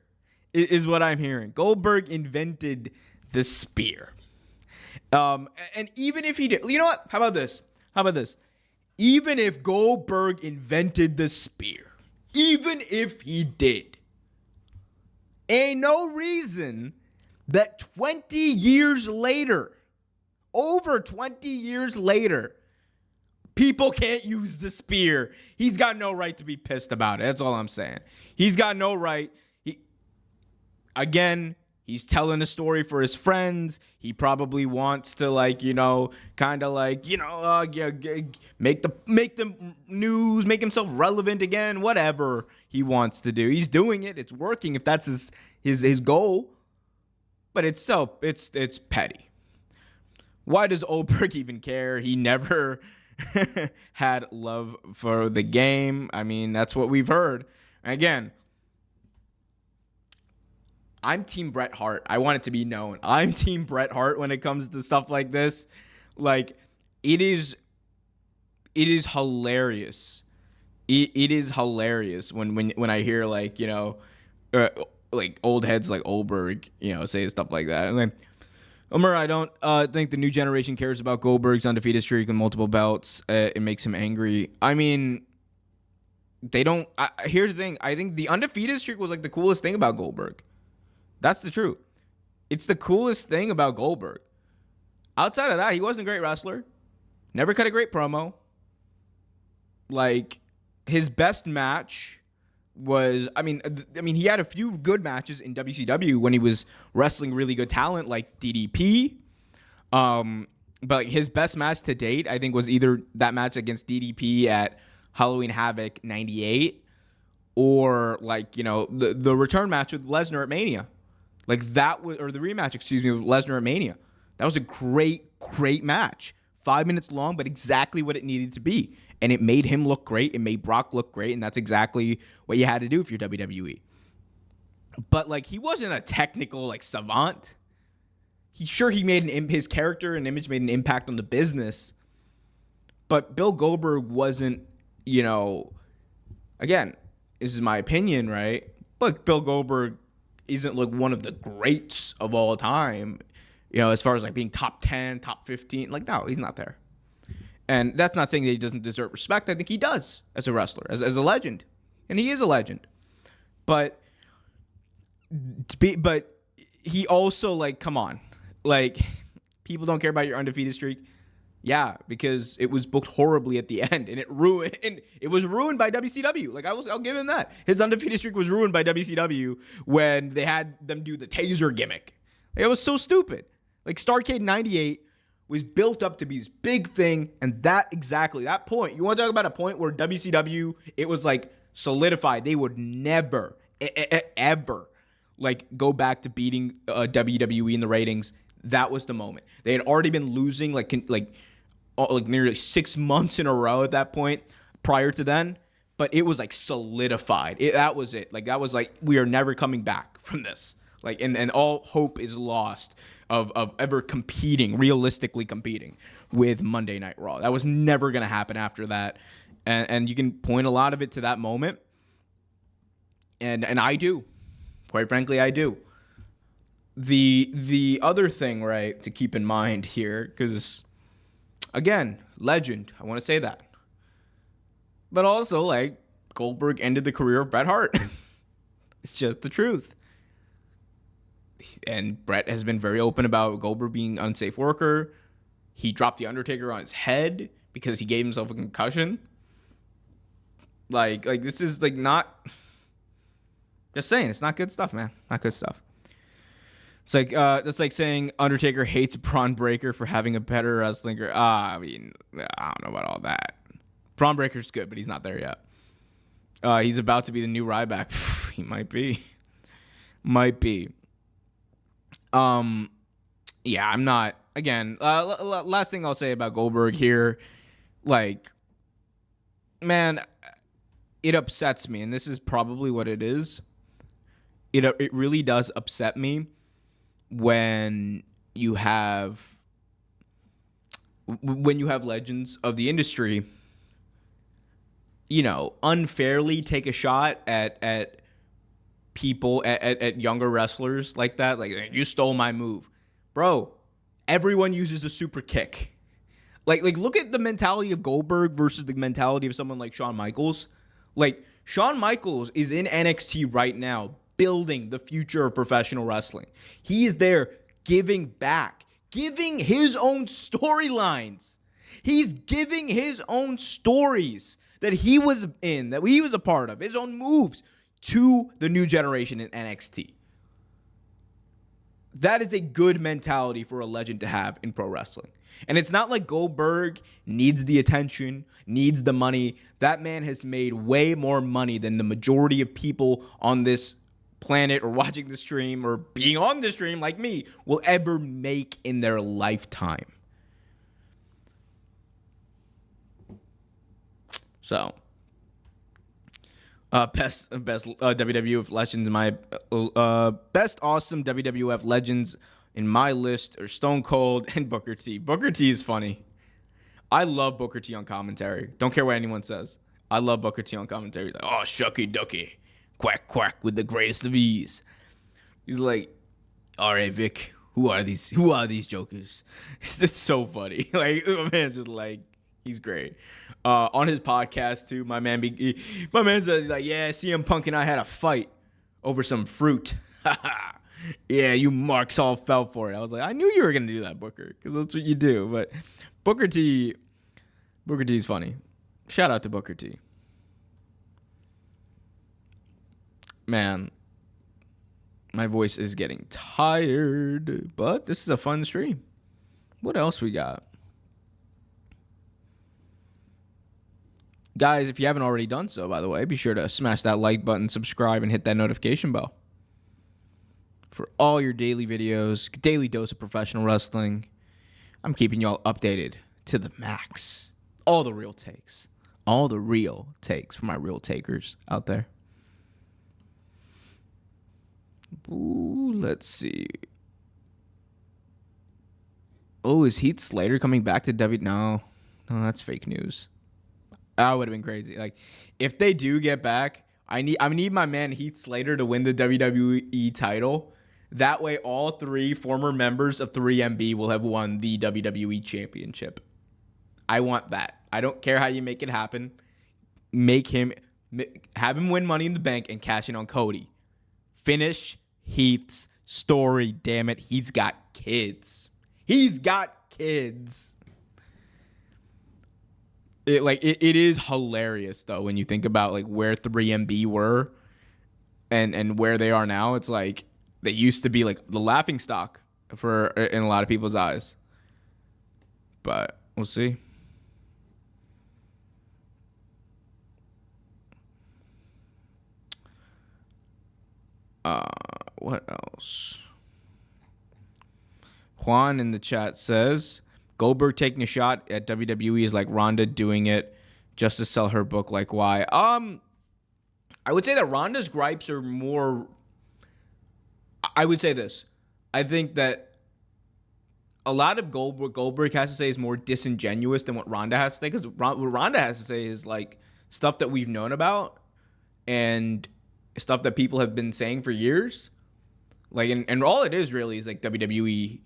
is what I'm hearing. Goldberg invented the spear. And even if he did, you know what? How about this? Even if Goldberg invented the spear, even if he did, ain't no reason that 20 years later, over 20 years later, people can't use the spear. He's got no right to be pissed about it. That's all I'm saying. He's got no right. He's telling a story for his friends. He probably wants to, like, you know, kind of like, you know, make the news, make himself relevant again, whatever he wants to do. He's doing it. It's working if that's his goal. But it's petty. Why does Goldberg even care? He never had love for the game. I mean, that's what we've heard. Again, I'm Team Bret Hart. I want it to be known. I'm Team Bret Hart when it comes to stuff like this. Like, it is hilarious. It is hilarious when I hear, like, you know, like old heads like Goldberg, you know, say stuff like that. And like, Omer, I don't think the new generation cares about Goldberg's undefeated streak and multiple belts. It makes him angry. I mean, they don't. Here's the thing. I think the undefeated streak was like the coolest thing about Goldberg. That's the truth. It's the coolest thing about Goldberg. Outside of that, he wasn't a great wrestler. Never cut a great promo. Like, his best match was, I mean, he had a few good matches in WCW when he was wrestling really good talent like DDP. But his best match to date, I think, was either that match against DDP at Halloween Havoc 98 or, like, you know, the return match with Lesnar at Mania. Like, that was, or the rematch, with Lesnar at Mania. That was a great match. 5 minutes long, but exactly what it needed to be. And it made him look great. It made Brock look great. And that's exactly what you had to do if you're WWE. But, like, he wasn't a technical, like, savant. He made his character and image made an impact on the business. But Bill Goldberg wasn't, you know, again, this is my opinion, right? But Bill Goldberg isn't, like, one of the greats of all time, you know, as far as, like, being top 10, top 15. Like, no, he's not there. And that's not saying that he doesn't deserve respect. I think he does as a wrestler, as a legend. And he is a legend. But he also, like, come on. Like, people don't care about your undefeated streak. Yeah, because it was booked horribly at the end, and it was ruined by WCW. Like, I'll give him that. His undefeated streak was ruined by WCW when they had them do the taser gimmick. Like, it was so stupid. Like, Starrcade 98 was built up to be this big thing, and that point, you want to talk about a point where WCW, it was, like, solidified. They would never, ever, like, go back to beating WWE in the ratings. That was the moment. They had already been losing, like nearly 6 months in a row at that point. Prior to then, but it was like solidified. That was it. Like that was like, we are never coming back from this. Like, and all hope is lost of ever realistically competing with Monday Night Raw. That was never going to happen after that. And you can point a lot of it to that moment. And I do. Quite frankly, I do. The other thing, right, to keep in mind here, because, again, legend. I want to say that. But also, like, Goldberg ended the career of Bret Hart. It's just the truth. And Bret has been very open about Goldberg being an unsafe worker. He dropped The Undertaker on his head because he gave himself a concussion. Like this is like not... Just saying, it's not good stuff, man. Not good stuff. It's like that's like saying Undertaker hates Braun Breaker for having a better wrestling. I mean, I don't know about all that. Braun Breaker's good, but he's not there yet. He's about to be the new Ryback. He might be. Might be. Yeah, I'm not. Again, last thing I'll say about Goldberg here, like, man, it upsets me, and this is probably what it is. It really does upset me when you have legends of the industry, you know, unfairly take a shot at people, at younger wrestlers like that. Like, you stole my move. Bro, everyone uses a super kick. Like look at the mentality of Goldberg versus the mentality of someone like Shawn Michaels. Like, Shawn Michaels is in NXT right now, building the future of professional wrestling. He is there giving back, giving his own storylines. He's giving his own stories that he was in, that he was a part of, his own moves to the new generation in NXT. That is a good mentality for a legend to have in pro wrestling. And it's not like Goldberg needs the attention, needs the money. That man has made way more money than the majority of people on this planet or watching the stream or being on the stream like me will ever make in their lifetime. So, best WWF legends in my best awesome WWF legends in my list are Stone Cold and Booker T. Booker T is funny. I love Booker T on commentary. Don't care what anyone says. I love Booker T on commentary. He's like, oh, shucky ducky, quack quack with the greatest of ease. He's like, all right, Vic, who are these jokers? It's so funny. Like, my man's just like, he's great. On his podcast too, my man says, like, yeah, CM Punk and I had a fight over some fruit. Yeah, you marks all fell for it. I was like, I knew you were gonna do that, Booker, because that's what you do. But Booker T is funny. Shout out to Booker T. Man, my voice is getting tired, but this is a fun stream. What else we got? Guys, if you haven't already done so, by the way, be sure to smash that like button, subscribe, and hit that notification bell for all your daily videos, daily dose of professional wrestling. I'm keeping y'all updated to the max. All the real takes for my real takers out there. Ooh, let's see. Oh, is Heath Slater coming back to W? No, that's fake news. That would have been crazy. Like, if they do get back, I need my man Heath Slater to win the WWE title. That way, all three former members of 3MB will have won the WWE Championship. I want that. I don't care how you make it happen. Have him win Money in the Bank and cash in on Cody. Finish Heath's story. Damn it, he's got kids. It is hilarious though when you think about like where 3MB were and where they are now. It's like they used to be like the laughing stock in a lot of people's eyes. But we'll see. What else? Juan in the chat says Goldberg taking a shot at WWE is like Ronda doing it just to sell her book like why. I would say that Ronda's gripes are more. I would say this. I think that a lot of Goldberg has to say is more disingenuous than what Ronda has to say, because what Ronda has to say is like stuff that we've known about and stuff that people have been saying for years. Like, and all it is really is like WWE,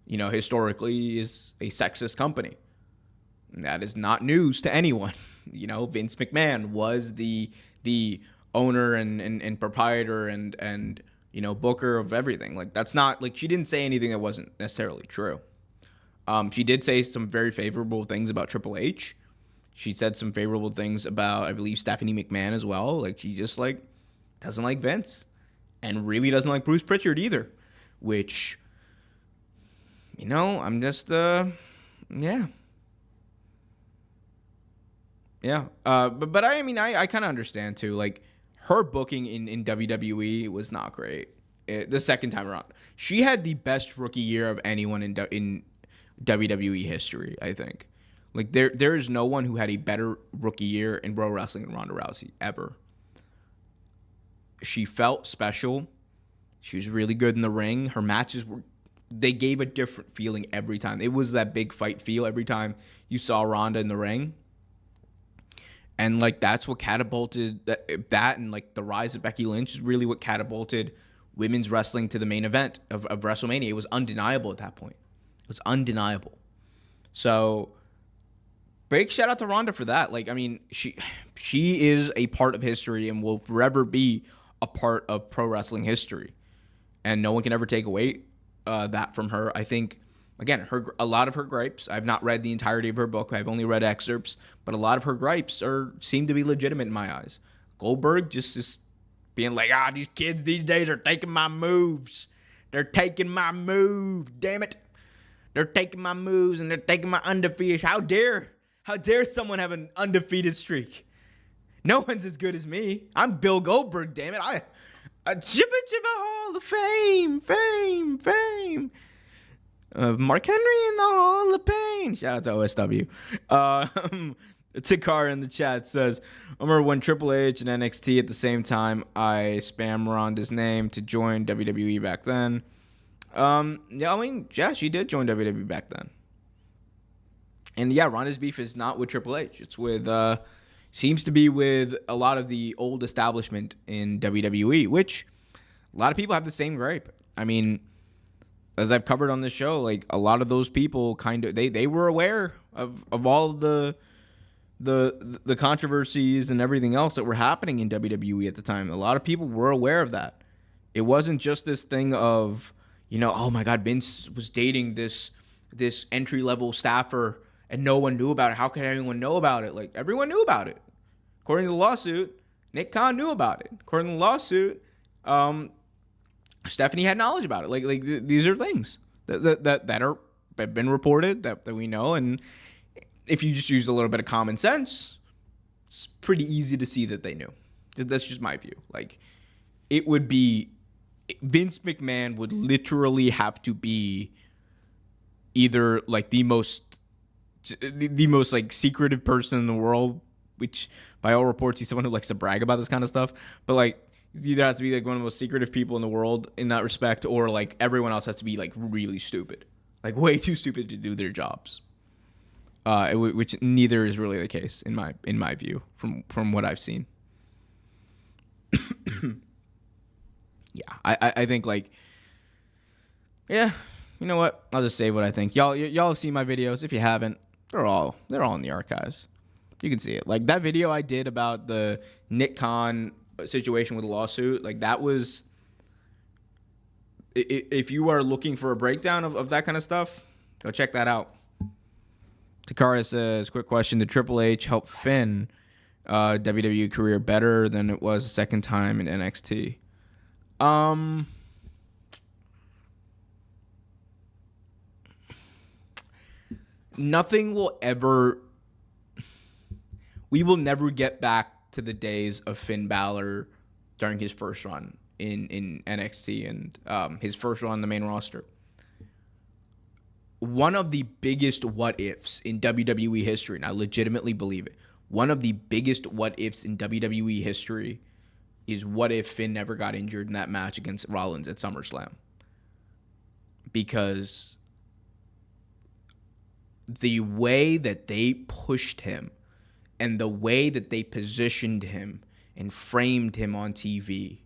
historically is a sexist company. And that is not news to anyone. Vince McMahon was the owner and proprietor and booker of everything. Like, that's not, like, she didn't say anything that wasn't necessarily true. She did say some very favorable things about Triple H. She said some favorable things about, I believe, Stephanie McMahon as well. Like, she just, like, doesn't like Vince and really doesn't like Bruce Pritchard either, which, I'm just, yeah. Yeah. But I kind of understand too. Like, her booking in WWE was not great. The second time around, she had the best rookie year of anyone in WWE history, I think. Like, there is no one who had a better rookie year in pro wrestling than Ronda Rousey ever. She felt special. She was really good in the ring. Her matches they gave a different feeling every time. It was that big fight feel every time you saw Ronda in the ring. And, like, that's what catapulted that, and, like, the rise of Becky Lynch is really what catapulted women's wrestling to the main event of WrestleMania. It was undeniable at that point. It was undeniable. So, big shout out to Ronda for that. Like, I mean, she is a part of history and will forever be a part of pro wrestling history. And no one can ever take away that from her. I think, again, a lot of her gripes, I've not read the entirety of her book. I've only read excerpts, but a lot of her gripes seem to be legitimate in my eyes. Goldberg just being like, these kids these days are taking my moves. They're taking my moves, damn it. They're taking my moves and they're taking my undefeated. How dare someone have an undefeated streak? No one's as good as me. I'm Bill Goldberg, damn it. I Chibba Hall of Fame. Mark Henry in the Hall of Pain. Shout out to OSW. Tikar in the chat says, Omer, when Triple H and NXT at the same time, I spam Ronda's name to join WWE back then. She did join WWE back then. And yeah, Ronda's beef is not with Triple H. It's with, seems to be with a lot of the old establishment in WWE, which a lot of people have the same gripe. I mean, as I've covered on this show, like, a lot of those people kind of, they were aware of all of the controversies and everything else that were happening in WWE at the time. A lot of people were aware of that. It wasn't just this thing of, oh my God, Vince was dating this entry-level staffer and no one knew about it. How could anyone know about it? Like, everyone knew about it. According to the lawsuit, Nick Khan knew about it. According to the lawsuit, Stephanie had knowledge about it. Like these are things that have been reported that we know. And if you just use a little bit of common sense, it's pretty easy to see that they knew. That's just my view. Like, it would be, Vince McMahon would literally have to be either like the most like secretive person in the world, which by all reports he's someone who likes to brag about this kind of stuff, but like, either has to be like one of the most secretive people in the world in that respect, or like everyone else has to be like really stupid, like way too stupid to do their jobs. Which neither is really the case in my view from what I've seen. Yeah, I think, like, yeah, you know what? I'll just say what I think. Y'all have seen my videos. If you haven't, they're all in the archives. You can see it. Like, that video I did about the Nick Khan situation with the lawsuit, like, that was, if you are looking for a breakdown of that kind of stuff, go check that out. Takara says, quick question, did Triple H help Finn WWE career better than it was the second time in NXT? Nothing will ever, we will never get back to the days of Finn Balor during his first run in NXT and his first run on the main roster. One of the biggest what ifs in WWE history, and I legitimately believe it, one of the biggest what ifs in WWE history is what if Finn never got injured in that match against Rollins at SummerSlam. Because the way that they pushed him and the way that they positioned him and framed him on TV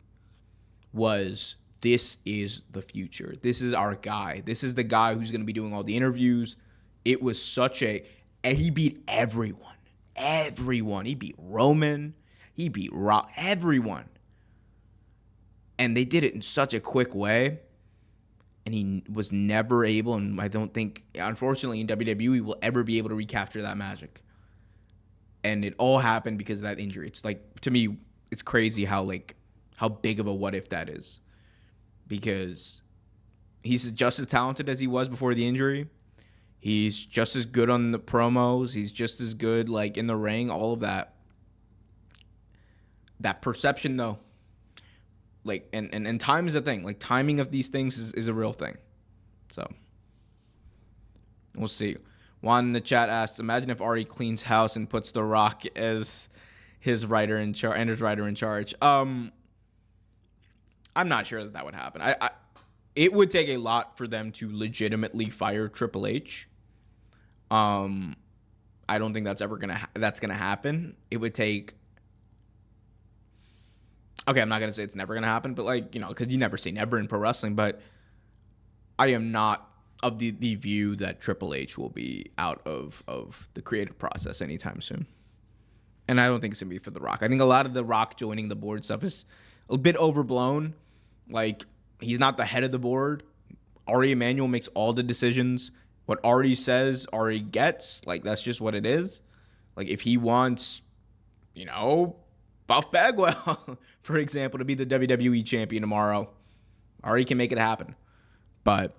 was, this is the future. This is our guy. This is the guy who's going to be doing all the interviews. It was he beat everyone. Everyone. He beat Roman. He beat everyone. And they did it in such a quick way. And he was never able, and I don't think, unfortunately, in WWE, will ever be able to recapture that magic. And it all happened because of that injury. It's like, to me, it's crazy how big of a what if that is. Because he's just as talented as he was before the injury. He's just as good on the promos. He's just as good in the ring, all of that. That perception, though. And time is a thing. Timing of these things is a real thing. So, we'll see. Juan in the chat asks, imagine if Ari cleans house and puts The Rock as his writer in charge and his writer in charge. I'm not sure that would happen. It would take a lot for them to legitimately fire Triple H. I don't think that's gonna happen. It would take. Okay, I'm not going to say it's never going to happen, but because you never say never in pro wrestling, but I am not of the view that Triple H will be out of the creative process anytime soon. And I don't think it's going to be for The Rock. I think a lot of The Rock joining the board stuff is a bit overblown. He's not the head of the board. Ari Emanuel makes all the decisions. What Ari says, Ari gets. That's just what it is. If he wants, Buff Bagwell, for example, to be the WWE champion tomorrow, Ari can make it happen. But,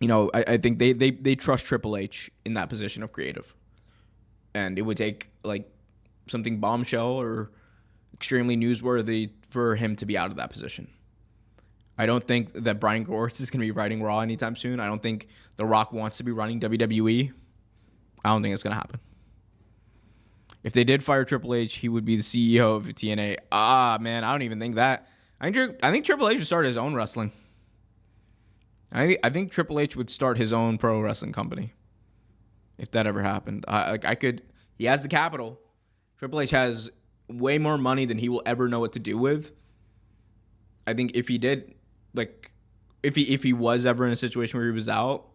I think they trust Triple H in that position of creative. And it would take, something bombshell or extremely newsworthy for him to be out of that position. I don't think that Brian Gortz is going to be writing Raw anytime soon. I don't think The Rock wants to be running WWE. I don't think it's going to happen. If they did fire Triple H, he would be the CEO of TNA. Man, I don't even think that. I think Triple H would start his own wrestling. I think Triple H would start his own pro wrestling company if that ever happened. He has the capital. Triple H has way more money than he will ever know what to do with. I think if he did, if he was ever in a situation where he was out,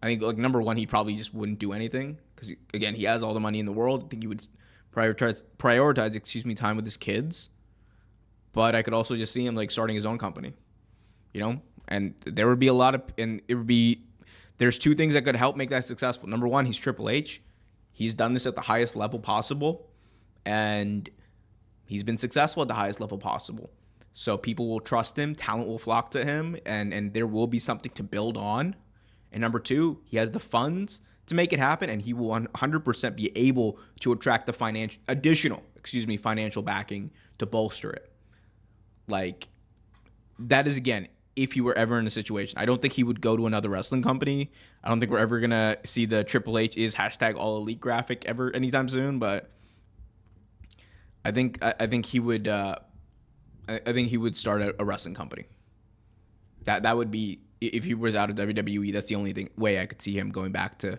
I think number one, he probably just wouldn't do anything because again, he has all the money in the world. I think he would prioritize time with his kids. But I could also just see him starting his own company, and there would be there's two things that could help make that successful. Number one, he's Triple H. He's done this at the highest level possible, and he's been successful at the highest level possible. So people will trust him, talent will flock to him, and there will be something to build on. And number two, he has the funds to make it happen, and he will 100% be able to attract the financial backing to bolster it. That is, again, if he were ever in a situation. I don't think he would go to another wrestling company. I don't think we're ever going to see the Triple H is #AllElite graphic ever anytime soon, but I think he would start a wrestling company. That would be, if he was out of WWE, that's the only way I could see him going back to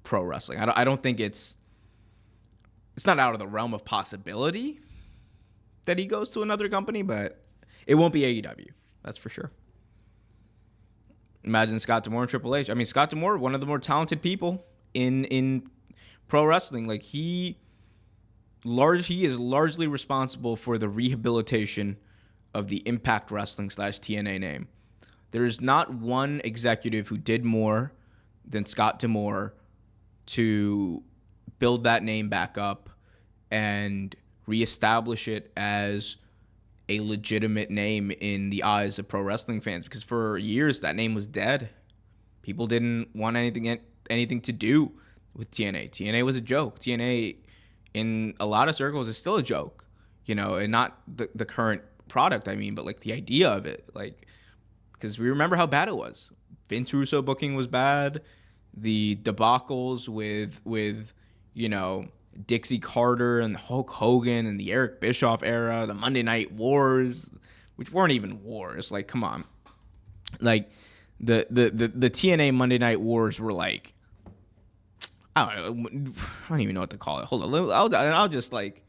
pro wrestling. I don't think it's not out of the realm of possibility that he goes to another company, but it won't be AEW. That's for sure. Imagine Scott D'Amore and Triple H. I mean, Scott D'Amore, one of the more talented people in pro wrestling. He is largely responsible for the rehabilitation of the Impact Wrestling /TNA name. There is not one executive who did more than Scott D'Amore to build that name back up and reestablish it as a legitimate name in the eyes of pro wrestling fans, because for years that name was dead. People didn't want anything to do with TNA. TNA was a joke. TNA in a lot of circles is still a joke, and not the current product, but the idea of it, because we remember how bad it was. Vince Russo booking was bad. The debacles with Dixie Carter and the Hulk Hogan and the Eric Bischoff era, the Monday Night Wars, which weren't even wars. Like, come on. Like, the TNA Monday Night Wars were like, I don't even know what to call it. Hold on. I'll just, like,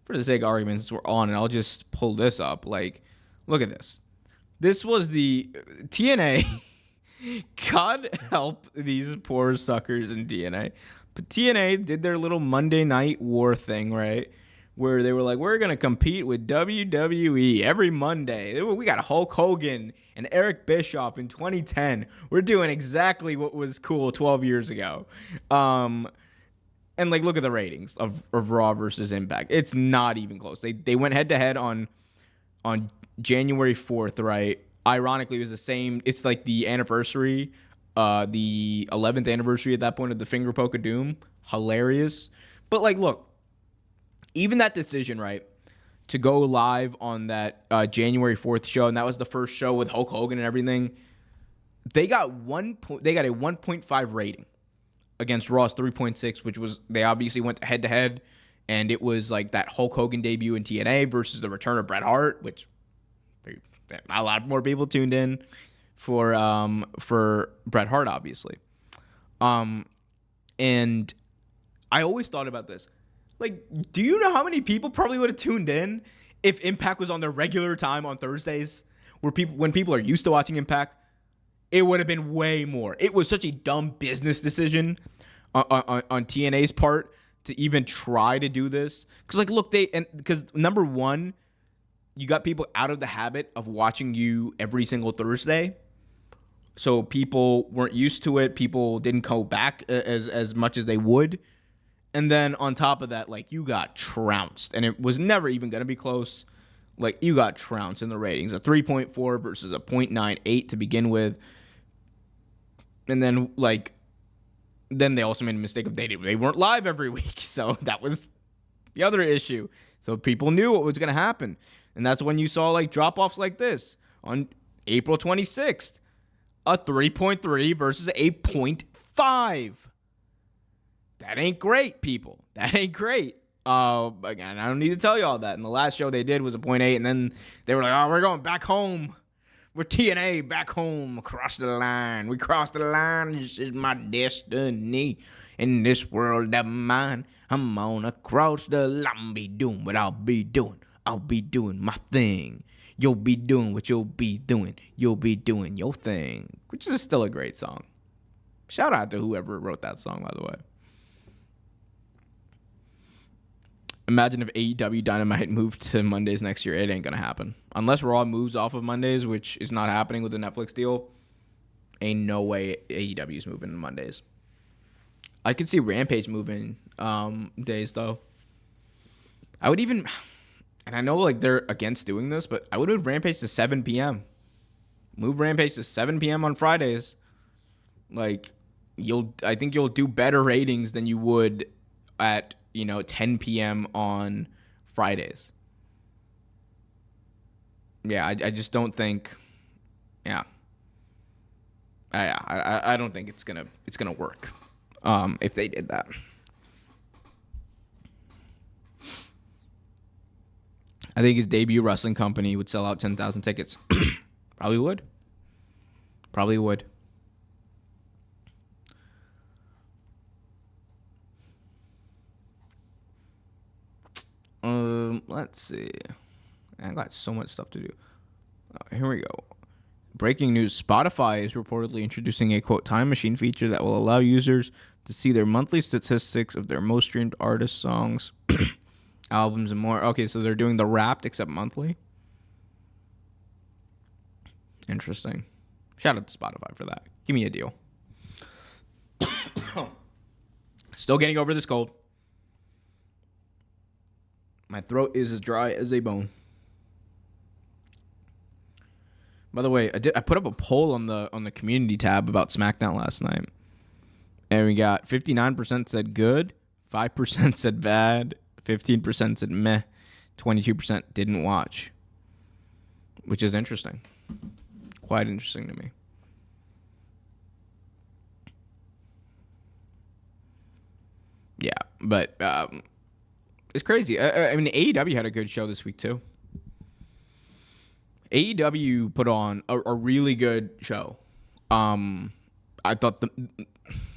for the sake of arguments, we're on, and I'll just pull this up. Like, look at this. This was the TNA. God help these poor suckers in TNA. But TNA did their little Monday Night War thing, right? Where they were like, we're going to compete with WWE every Monday. We got Hulk Hogan and Eric Bischoff in 2010. We're doing exactly what was cool 12 years ago. And, like, look at the ratings of Raw versus Impact. It's not even close. They went head-to-head on January 4th, right? Ironically, it was the same. It's like the anniversary, the 11th anniversary at that point of the Finger Poke of Doom. Hilarious. But, like, look. Even that decision, right, to go live on that January 4th show, and that was the first show with Hulk Hogan and everything, they got a 1.5 rating against Raw's 3.6, which was, they obviously went head-to-head, and it was like that Hulk Hogan debut in TNA versus the return of Bret Hart, which a lot more people tuned in for Bret Hart, obviously. And I always thought about this. Like, do you know how many people probably would have tuned in if Impact was on their regular time on Thursdays, when people are used to watching Impact? It would have been way more. It was such a dumb business decision on TNA's part to even try to do this. Because, like, look, because number one, you got people out of the habit of watching you every single Thursday. So people weren't used to it. People didn't go back as much as they would. And then on top of that, like, you got trounced. And it was never even going to be close. Like, you got trounced in the ratings. A 3.4 versus a 0.98 to begin with. And then, like, then they also made a mistake of they weren't live every week. So that was the other issue. So people knew what was going to happen. And that's when you saw, like, drop-offs like this. On April 26th, a 3.3 versus an 8.5. That ain't great, people. That ain't great. Again, I don't need to tell you all that. And the last show they did was a 0.8, and then they were like, oh, we're going back home. We're TNA back home across the line. We crossed the line. This is my destiny. In this world of mine, I'm on across the line. Be doing what I'll be doing. I'll be doing my thing. You'll be doing what you'll be doing. You'll be doing your thing. Which is still a great song. Shout out to whoever wrote that song, by the way. Imagine if AEW Dynamite moved to Mondays next year. It ain't going to happen. Unless Raw moves off of Mondays, which is not happening with the Netflix deal, ain't no way AEW is moving to Mondays. I could see Rampage moving days, though. I would even, and I know, like, they're against doing this, but I would move Rampage to 7 p.m. Move Rampage to 7 p.m. on Fridays. Like, I think you'll do better ratings than you would at 10 p.m. on Fridays. Yeah, I just don't think. Yeah, I don't think it's gonna work. If they did that, I think his debut wrestling company would sell out 10,000 tickets. Probably would. Let's see. I got so much stuff to do. Here we go. Breaking news. Spotify is reportedly introducing a, quote, time machine feature that will allow users to see their monthly statistics of their most streamed artists, songs, albums, and more. Okay, so they're doing the Wrapped except monthly. Interesting. Shout out to Spotify for that. Give me a deal. Still getting over this cold. My throat is as dry as a bone. By the way, I put up a poll on the community tab about SmackDown last night. And we got 59% said good, 5% said bad, 15% said meh, 22% didn't watch. Which is interesting. Quite interesting to me. Yeah. But it's crazy. I mean, AEW had a good show this week too. AEW put on a really good show. I thought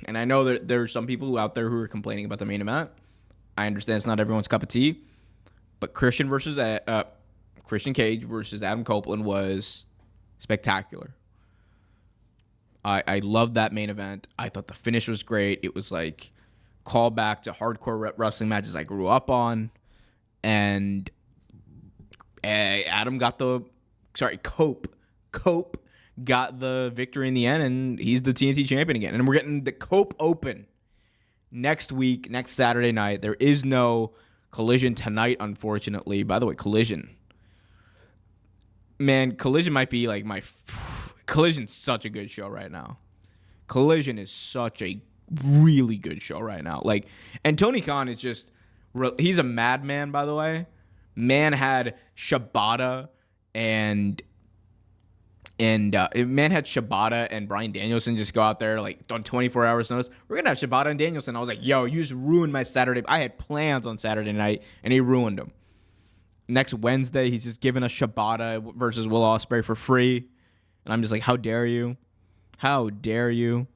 and I know that there are some people out there who are complaining about the main event. I understand it's not everyone's cup of tea, but Christian Cage versus Adam Copeland was spectacular. I loved that main event. I thought the finish was great. It was like call back to hardcore wrestling matches I grew up on, and Cope got the victory in the end, and he's the TNT champion again. And we're getting the Cope Open next week, next Saturday night. There is no Collision tonight, unfortunately. By the way, Collision. Man, Collision might be like Collision's such a good show right now. Collision is such a really good show right now. Like, and Tony Khan is just, he's a madman, by the way. Man had Shibata and Bryan Danielson just go out there like on 24 hours notice. We're gonna have Shibata and Danielson. I was like, yo, you just ruined my Saturday. I had plans on Saturday night, and he ruined them. Next Wednesday, he's just giving us Shibata versus Will Ospreay for free, and I'm just like, how dare you? How dare you?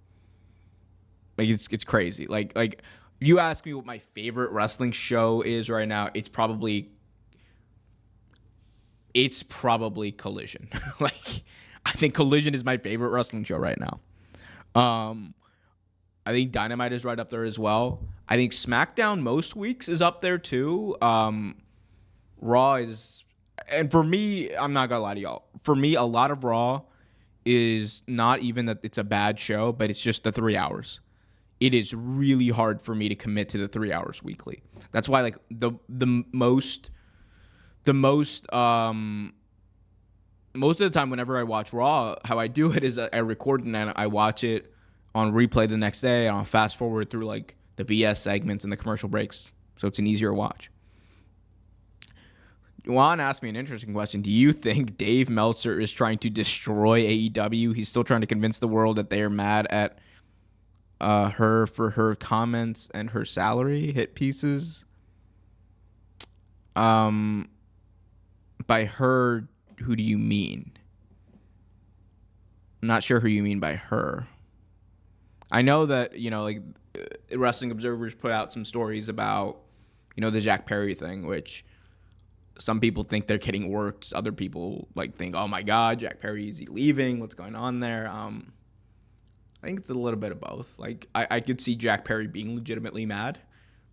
Like, it's crazy. Like you ask me what my favorite wrestling show is right now, it's probably Collision. Like, I think Collision is my favorite wrestling show right now. I think Dynamite is right up there as well. I think SmackDown most weeks is up there too. Raw is, and for me, I'm not gonna lie to y'all. For me, a lot of Raw is not even that it's a bad show, but it's just the 3 hours. It is really hard for me to commit to the 3 hours weekly. That's why, like, most of the time whenever I watch Raw, how I do it is I record and then I watch it on replay the next day, and I'll fast forward through like the BS segments and the commercial breaks, so it's an easier watch. Juan asked me an interesting question. Do you think Dave Meltzer is trying to destroy AEW? He's still trying to convince the world that they are mad at her for her comments and her salary hit pieces. By her, who do you mean? I'm not sure who you mean by her. I know that, like, Wrestling Observers put out some stories about, the Jack Perry thing, which some people think they're getting worked. Other people, think, oh, my God, Jack Perry, is he leaving? What's going on there? I think it's a little bit of both. Like, I could see Jack Perry being legitimately mad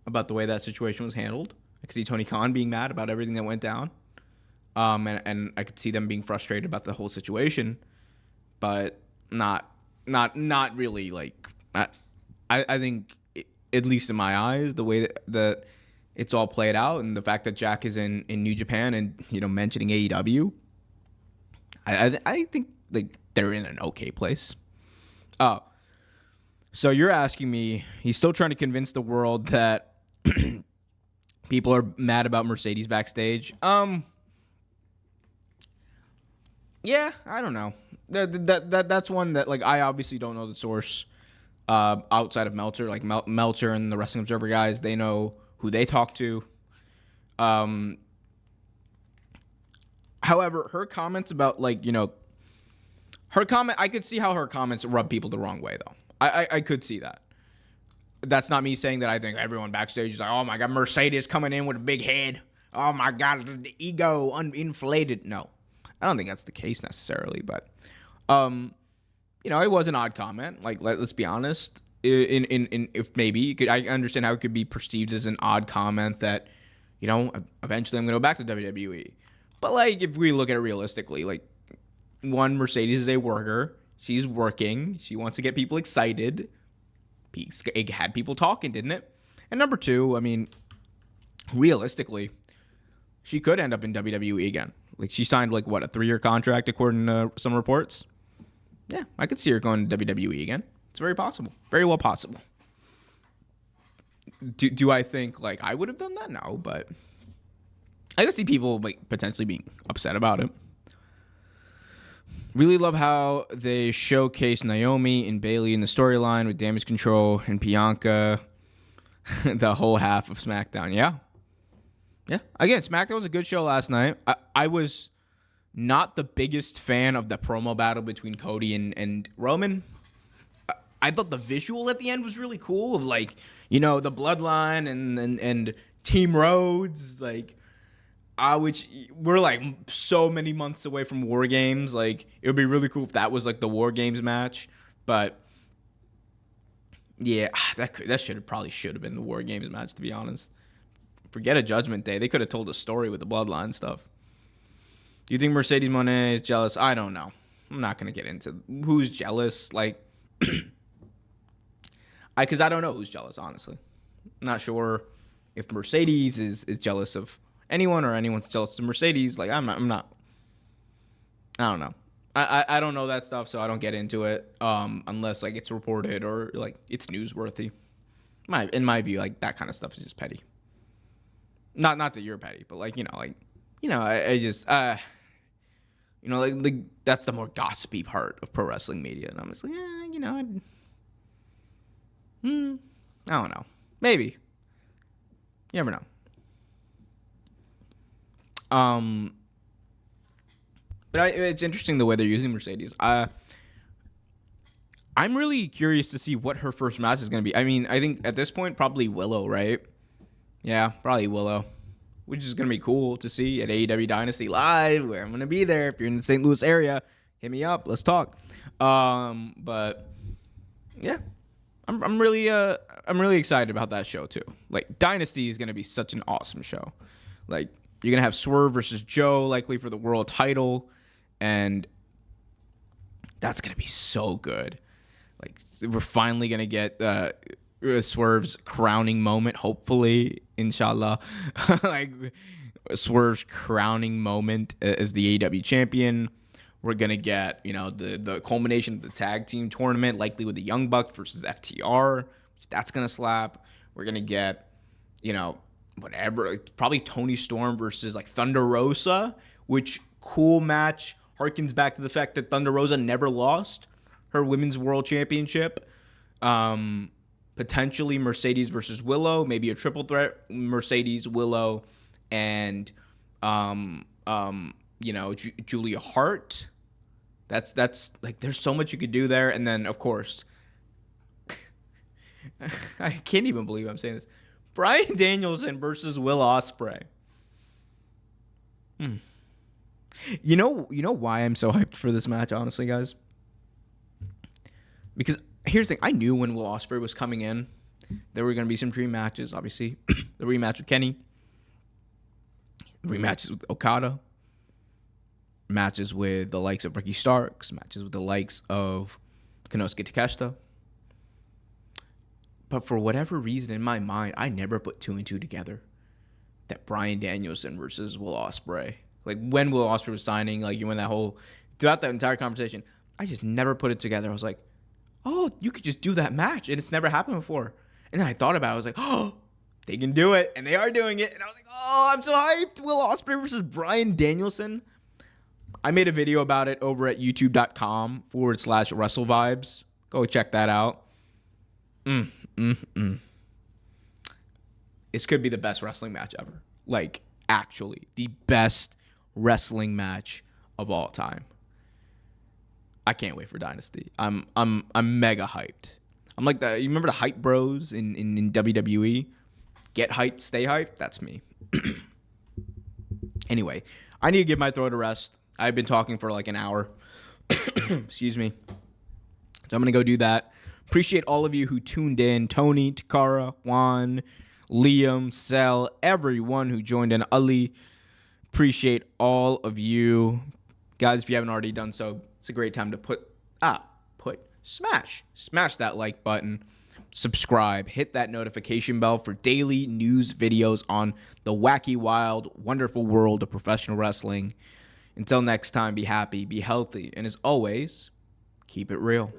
about the way that situation was handled. I could see Tony Khan being mad about everything that went down. And I could see them being frustrated about the whole situation, but not really. Like, I think, at least in my eyes, the way that it's all played out, and the fact that Jack is in New Japan and mentioning AEW, I think they're in an okay place. Oh, so you're asking me? He's still trying to convince the world that people are mad about Mercedes backstage. Yeah, I don't know. That's one that I obviously don't know the source outside of Meltzer. Like Meltzer and the Wrestling Observer guys, they know who they talk to. However, her comments about her comment, I could see how her comments rub people the wrong way though. I could see that. That's not me saying that I think everyone backstage is like, oh my God, Mercedes coming in with a big head. Oh my God, the ego inflated. No. I don't think that's the case necessarily, but it was an odd comment. Let's be honest. If maybe you could, I understand how it could be perceived as an odd comment that, eventually I'm going to go back to WWE. But if we look at it realistically, one, Mercedes is a worker. She's working. She wants to get people excited. It had people talking, didn't it? And number two, I mean, realistically, she could end up in WWE again. She signed, a 3-year contract, according to some reports. Yeah, I could see her going to WWE again. It's very possible. Very well possible. Do I think, I would have done that? No, but I could see people, potentially being upset about it. Really love how they showcase Naomi and Bayley in the storyline with Damage Control and Bianca. the whole half of SmackDown. Yeah. Again, SmackDown was a good show last night. I was not the biggest fan of the promo battle between Cody and Roman. I thought the visual at the end was really cool of like, the bloodline and Team Rhodes, like, which we're like so many months away from War Games. Like, it would be really cool if that was like the War Games match. But yeah, that probably should have been the War Games match, to be honest. Forget a Judgment Day. They could have told a story with the bloodline stuff. Do you think Mercedes Moné is jealous? I don't know. I'm not going to get into who's jealous. Like, because I don't know who's jealous, honestly. I'm not sure if Mercedes is jealous of anyone or anyone's jealous of Mercedes. Like, I'm not. I don't know. I don't know that stuff, so I don't get into it unless, like, it's reported or, like, it's newsworthy. In my view, like, that kind of stuff is just petty. Not that you're petty, but, like, I just, like that's the more gossipy part of pro wrestling media. And I'm just like, I don't know. Maybe. You never know. But it's interesting the way they're using Mercedes. I'm really curious to see what her first match is going to be. I mean, I think at this point, probably Willow, right? Yeah, probably Willow, which is going to be cool to see at AEW Dynasty Live, where I'm going to be there. If you're in the St. Louis area, hit me up. Let's talk. But yeah, I'm really excited about that show too. Like, Dynasty is going to be such an awesome show. Like, you're going to have Swerve versus Joe, likely for the world title. And that's going to be so good. Like, we're finally going to get Swerve's crowning moment, hopefully, inshallah. Like, Swerve's crowning moment as the AEW champion. We're going to get, the culmination of the tag team tournament, likely with the Young Bucks versus FTR. Which that's going to slap. We're going to get, whatever, probably Toni Storm versus, like, Thunder Rosa, which cool match. Harkens back to the fact that Thunder Rosa never lost her Women's World Championship. Potentially Mercedes versus Willow, maybe a triple threat, Mercedes, Willow, and Julia Hart. That's like, there's so much you could do there. And then, of course, I can't even believe I'm saying this, Bryan Danielson versus Will Ospreay. You know why I'm so hyped for this match, honestly, guys? Because here's the thing. I knew when Will Ospreay was coming in, there were going to be some dream matches, obviously. The rematch with Kenny. Rematches with Okada. Matches with the likes of Ricky Starks. Matches with the likes of Konosuke Takeshita. But for whatever reason in my mind, I never put two and two together. That Bryan Danielson versus Will Ospreay. Like, when Will Ospreay was signing, like, you went throughout that entire conversation, I just never put it together. I was like, oh, you could just do that match, and it's never happened before. And then I thought about it. I was like, oh, they can do it, and they are doing it. And I was like, oh, I'm so hyped. Will Ospreay versus Bryan Danielson. I made a video about it over at youtube.com/WrestleVibes. Go check that out. This could be the best wrestling match ever. Like, actually, the best wrestling match of all time. I can't wait for Dynasty. I'm mega hyped. I'm like you remember the hype bros in WWE? Get hyped, stay hyped. That's me. Anyway, I need to give my throat a rest. I've been talking for like an hour. Excuse me. So I'm gonna go do that. Appreciate all of you who tuned in. Tony, Takara, Juan, Liam, Sel, everyone who joined in. Ali, appreciate all of you. Guys, if you haven't already done so, it's a great time to smash that like button, subscribe, hit that notification bell for daily news videos on the wacky, wild, wonderful world of professional wrestling. Until next time, be happy, be healthy, and as always, keep it real.